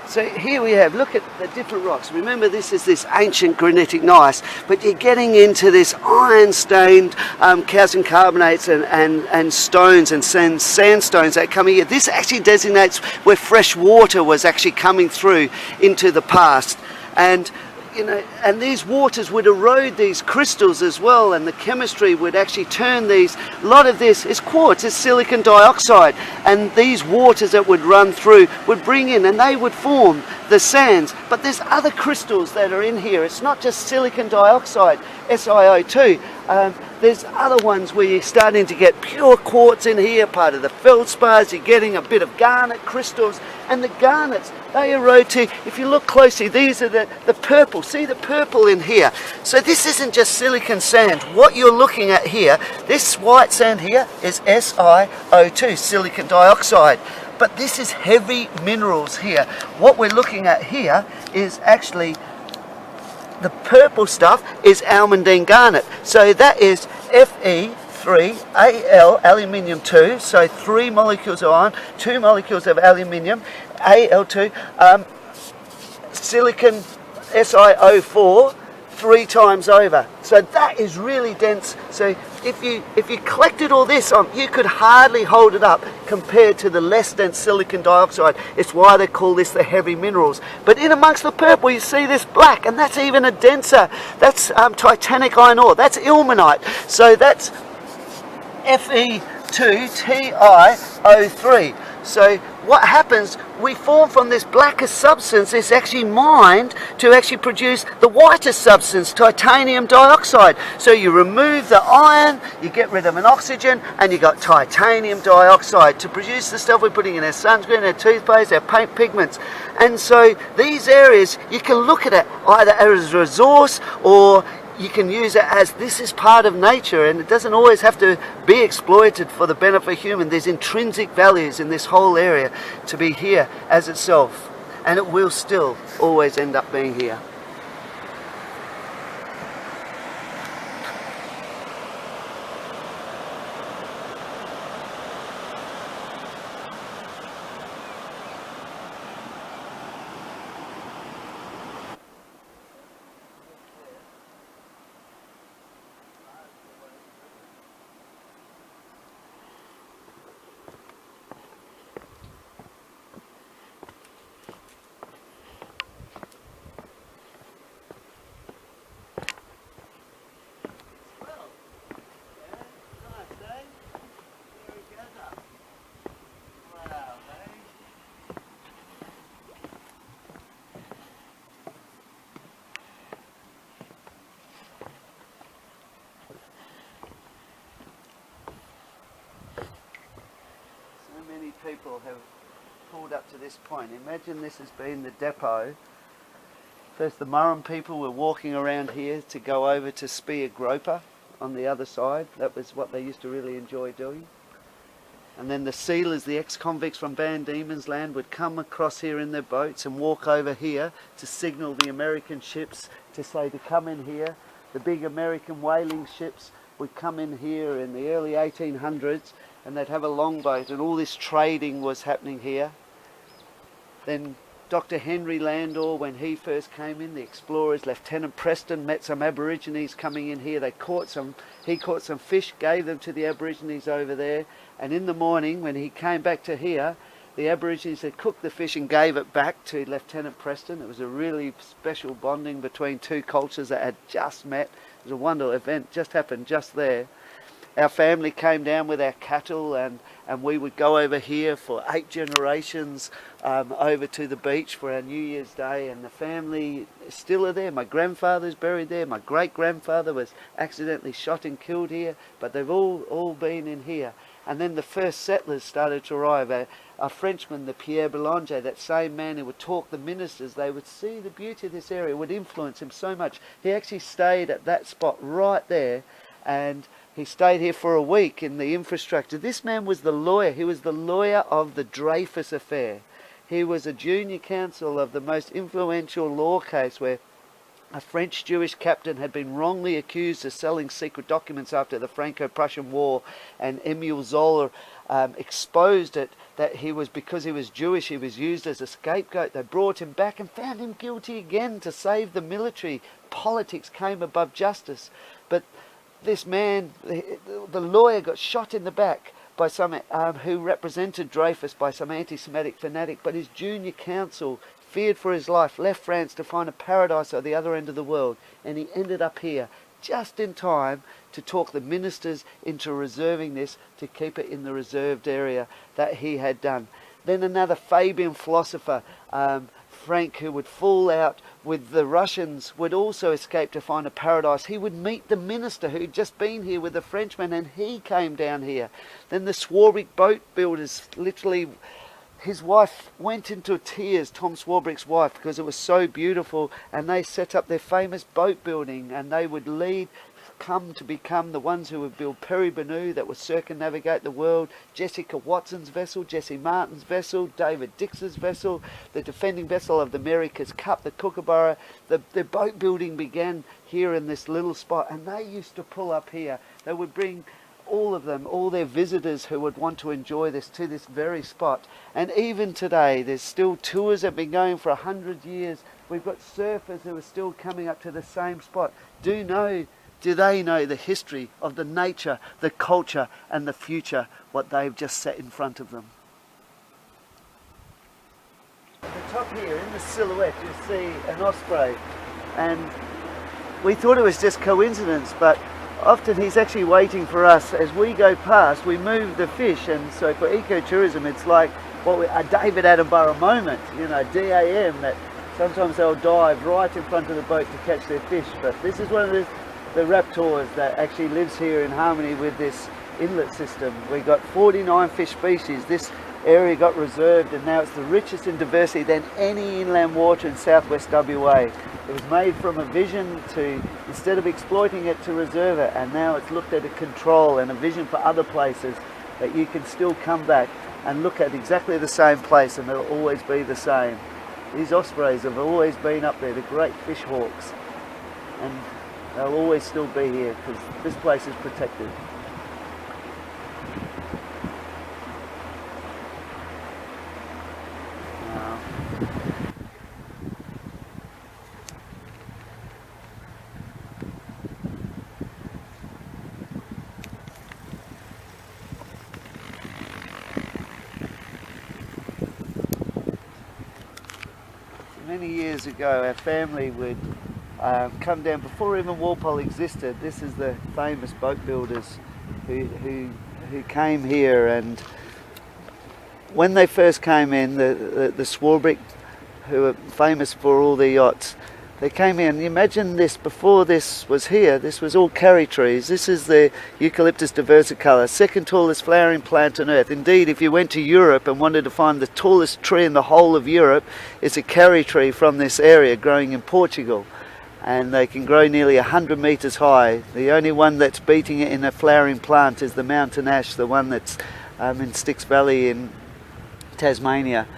So here we have, look at the different rocks. Remember, this is this ancient granitic gneiss, but you're getting into this iron-stained calcium carbonates and stones and sandstones that come here. This actually designates where fresh water was actually coming through into the past. And you know, and these waters would erode these crystals as well, and the chemistry would actually turn these. A lot of this is quartz, it's silicon dioxide, and these waters that would run through would bring in, and they would form the sands. But there's other crystals that are in here. It's not just silicon dioxide, SiO2. There's other ones where you're starting to get pure quartz in here, part of the feldspars. You're getting a bit of garnet crystals, and the garnets, they erode too. If you look closely, these are the purple. See the purple in here? So this isn't just silicon sand. What you're looking at here, this white sand here is SiO2, silicon dioxide. But this is heavy minerals here. What we're looking at here is actually the purple stuff is almandine garnet. So that is Fe3Al, aluminium 2, so 3 molecules of iron, 2 molecules of aluminium, Al2, silicon SiO4 3 times over. So that is really dense. So if you collected all this on, you could hardly hold it up compared to the less dense silicon dioxide. It's why they call this the heavy minerals. But in amongst the purple you see this black, and that's even a denser. That's titanic iron ore. That's ilmenite. So that's Fe2TiO3. So what happens, we form from this blackest substance, it's actually mined to actually produce the whitest substance, titanium dioxide. So you remove the iron, you get rid of an oxygen, and you got titanium dioxide to produce the stuff we're putting in our sunscreen, our toothpaste, our paint pigments. And so these areas, you can look at it either as a resource, or you can use it as this is part of nature, and it doesn't always have to be exploited for the benefit of human. There's intrinsic values in this whole area to be here as itself, and it will still always end up being here. People have pulled up to this point. Imagine this has been the depot. First the Murrum people were walking around here to go over to spear groper on the other side. That was what they used to really enjoy doing. And then the sealers, the ex-convicts from Van Diemen's Land, would come across here in their boats and walk over here to signal the American ships to say to come in here. The big American whaling ships would come in here in the early 1800s, and they'd have a longboat, and all this trading was happening here. Then Dr. Henry Landor, when he first came in, the explorers, Lieutenant Preston met some Aborigines coming in here. He caught some fish, gave them to the Aborigines over there, and in the morning when he came back to here, the Aborigines had cooked the fish and gave it back to Lieutenant Preston. It was a really special bonding between two cultures that had just met. It was a wonderful event, just happened just there. Our family came down with our cattle, and we would go over here for 8 generations over to the beach for our New Year's Day, and the family still are there. My grandfather's buried there. My great-grandfather was accidentally shot and killed here, but they've all been in here. And then the first settlers started to arrive. A Frenchman, the Pierre Boulanger, that same man who would talk the ministers, they would see the beauty of this area, would influence him so much. He actually stayed at that spot right there, and he stayed here for a week in the infrastructure. This man was the lawyer. He was the lawyer of the Dreyfus affair. He was a junior counsel of the most influential law case where a French Jewish captain had been wrongly accused of selling secret documents after the Franco-Prussian War, and Emile Zola exposed it, that because he was Jewish, he was used as a scapegoat. They brought him back and found him guilty again to save the military. Politics came above justice. But this man, the lawyer, got shot in the back by some who represented Dreyfus, by some anti-Semitic fanatic, but his junior counsel feared for his life, left France to find a paradise at the other end of the world, and he ended up here just in time to talk the ministers into reserving this, to keep it in the reserved area that he had done. Then another Fabian philosopher, Frank, who would fall out with the Russians, would also escape to find a paradise. He would meet the minister who'd just been here with the Frenchman, and he came down here. Then the Swarbrick boat builders, literally, his wife went into tears, Tom Swarbrick's wife, because it was so beautiful, and they set up their famous boat building, and they would come to become the ones who would build Peregrine that would circumnavigate the world, Jessica Watson's vessel, Jesse Martin's vessel, David Dix's vessel, the defending vessel of the America's Cup, the Kookaburra. The boat building began here in this little spot, and they used to pull up here. They would bring all of them, all their visitors who would want to enjoy this, to this very spot. And even today, there's still tours that have been going for 100 years. We've got surfers who are still coming up to the same spot. Do they know the history of the nature, the culture, and the future, what they've just set in front of them? At the top here, in the silhouette, you see an osprey, and we thought it was just coincidence, but often he's actually waiting for us. As we go past, we move the fish, and so for ecotourism, it's like a David Attenborough moment, DAM, that sometimes they'll dive right in front of the boat to catch their fish. But this is one of the raptors that actually lives here in harmony with this inlet system. We got 49 fish species. This area got reserved, and now it's the richest in diversity than any inland water in southwest WA. It was made from a vision to, instead of exploiting it, to reserve it, and now it's looked at a control and a vision for other places, that you can still come back and look at exactly the same place, and it'll always be the same. These ospreys have always been up there, the great fish hawks, and they'll always still be here because this place is protected. Many years ago, our family would come down, before even Worple existed. This is the famous boat builders who came here, and when they first came in, the Swarbrick, who are famous for all the yachts, they came in. Imagine this, before this was here, this was all carry trees. This is the Eucalyptus diversicolor, second tallest flowering plant on earth. Indeed, if you went to Europe and wanted to find the tallest tree in the whole of Europe, it's a carry tree from this area growing in Portugal. And they can grow nearly 100 metres high. The only one that's beating it in a flowering plant is the mountain ash, the one that's in Styx Valley in Tasmania.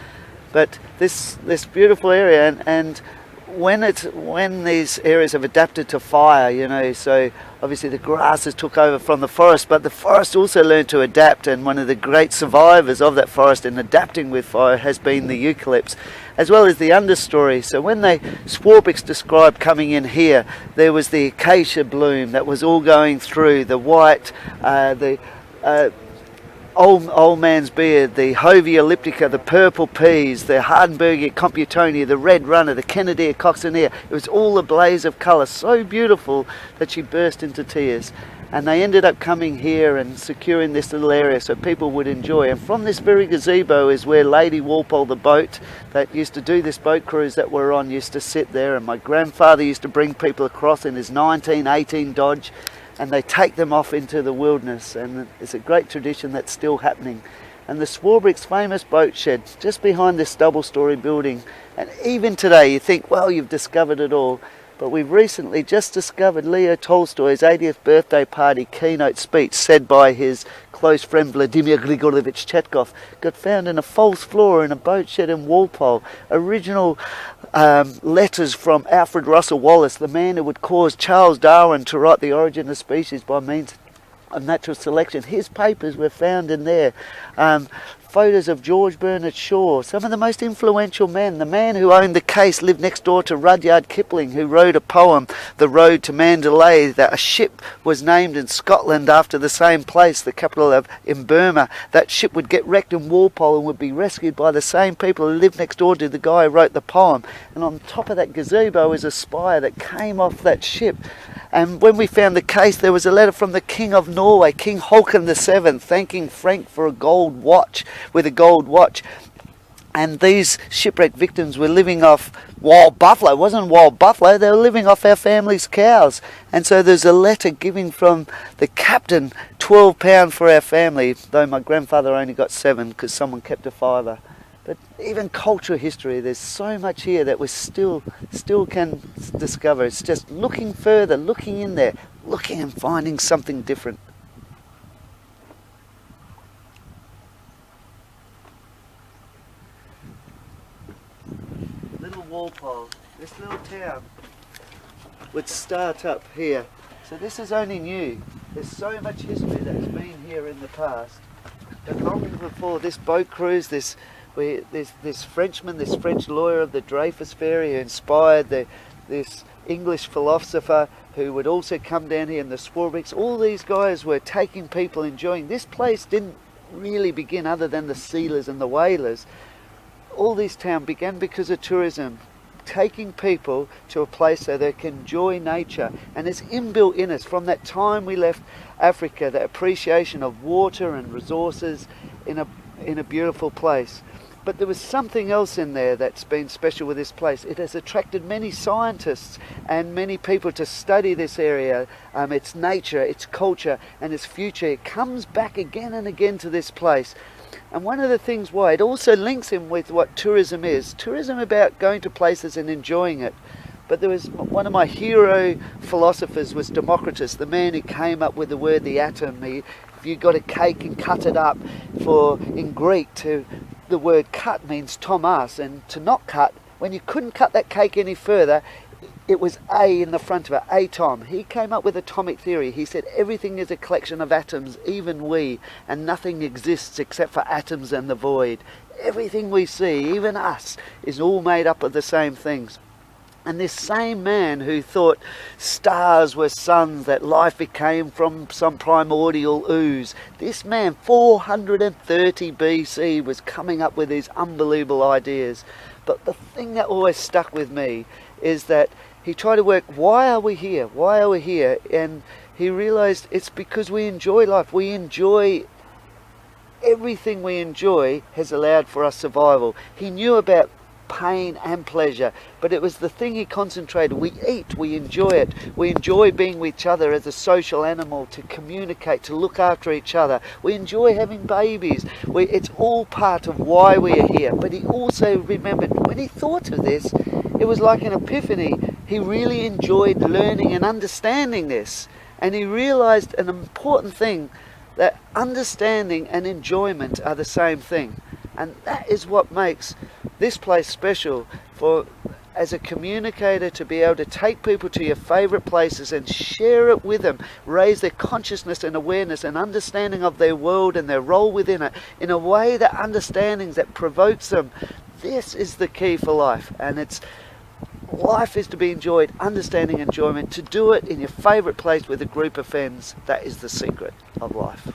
But this beautiful area, and when these areas have adapted to fire, so obviously the grasses took over from the forest, but the forest also learned to adapt, and one of the great survivors of that forest in adapting with fire has been the eucalypts, as well as the understory. So when Swarbricks described coming in here, there was the acacia bloom that was all going through, the white, old man's beard, the Hovea elliptica, the purple peas, the Hardenbergia computonia, the red runner, the Kennedea coccinea. It was all a blaze of colour, so beautiful that she burst into tears. And they ended up coming here and securing this little area so people would enjoy. And from this very gazebo is where Lady Worple, the boat that used to do this boat cruise that we're on, used to sit there. And my grandfather used to bring people across in his 1918 Dodge, and they take them off into the wilderness, and it's a great tradition that's still happening. And the Swarbrick's famous boat shed just behind this double-storey building, and even today you think, well, you've discovered it all, but we've recently just discovered Leo Tolstoy's 80th birthday party keynote speech said by his close friend Vladimir Grigorovich Chetkov got found in a false floor in a boat shed in Worple. Original letters from Alfred Russel Wallace, the man who would cause Charles Darwin to write The Origin of Species by means of natural selection. His papers were found in there. Photos of George Bernard Shaw, some of the most influential men. The man who owned the case lived next door to Rudyard Kipling, who wrote a poem, The Road to Mandalay, that a ship was named in Scotland after the same place, the capital of in Burma. That ship would get wrecked in Worple and would be rescued by the same people who lived next door to the guy who wrote the poem. And on top of that gazebo is a spire that came off that ship. And when we found the case, there was a letter from the King of Norway, King Håkon VII, thanking Frank for a gold watch, with a gold watch. And these shipwreck victims were living off wild buffalo. It wasn't wild buffalo, they were living off our family's cows. And so there's a letter giving from the captain £12 for our family, though my grandfather only got 7 because someone kept a fiver. But even cultural history, there's so much here that we still can discover. It's just looking further, looking in there, looking and finding something different. Little Worple, this little town would start up here. So this is only new. There's so much history that's been here in the past. But long before this boat cruise, this Frenchman, this French lawyer of the Dreyfus Ferry who inspired this English philosopher who would also come down here in the Swarbricks, all these guys were taking people, enjoying. This place didn't really begin other than the sealers and the whalers. All this town began because of tourism, taking people to a place so they can enjoy nature. And it's inbuilt in us from that time we left Africa, the appreciation of water and resources in a beautiful place. But there was something else in there that's been special with this place. It has attracted many scientists and many people to study this area, its nature, its culture and its future. It comes back again and again to this place. And one of the things why, it also links in with what tourism is. Tourism about going to places and enjoying it. But there was one of my hero philosophers was Democritus, the man who came up with the word the atom. If you got a cake and cut it up, in Greek, the word cut means Thomas, and to not cut, when you couldn't cut that cake any further, it was A in the front of it, atom. He came up with atomic theory. He said everything is a collection of atoms, even we, and nothing exists except for atoms and the void. Everything we see, even us, is all made up of the same things. And this same man who thought stars were suns, that life became from some primordial ooze, this man 430 BC was coming up with these unbelievable ideas. But the thing that always stuck with me is that he tried to work, why are we here? Why are we here? And he realized it's because we enjoy life. We enjoy everything we enjoy has allowed for us survival. He knew about pain and pleasure, but it was the thing he concentrated. We eat, we enjoy it, we enjoy being with each other as a social animal, to communicate, to look after each other, we enjoy having babies. It's all part of why we are here. But he also remembered, when he thought of this, it was like an epiphany. He really enjoyed learning and understanding this, and he realized an important thing, that understanding and enjoyment are the same thing. And that is what makes this place special, for as a communicator to be able to take people to your favourite places and share it with them, raise their consciousness and awareness and understanding of their world and their role within it in a way that understandings that provokes them. This is the key for life, and life is to be enjoyed, understanding enjoyment, to do it in your favourite place with a group of friends. That is the secret of life.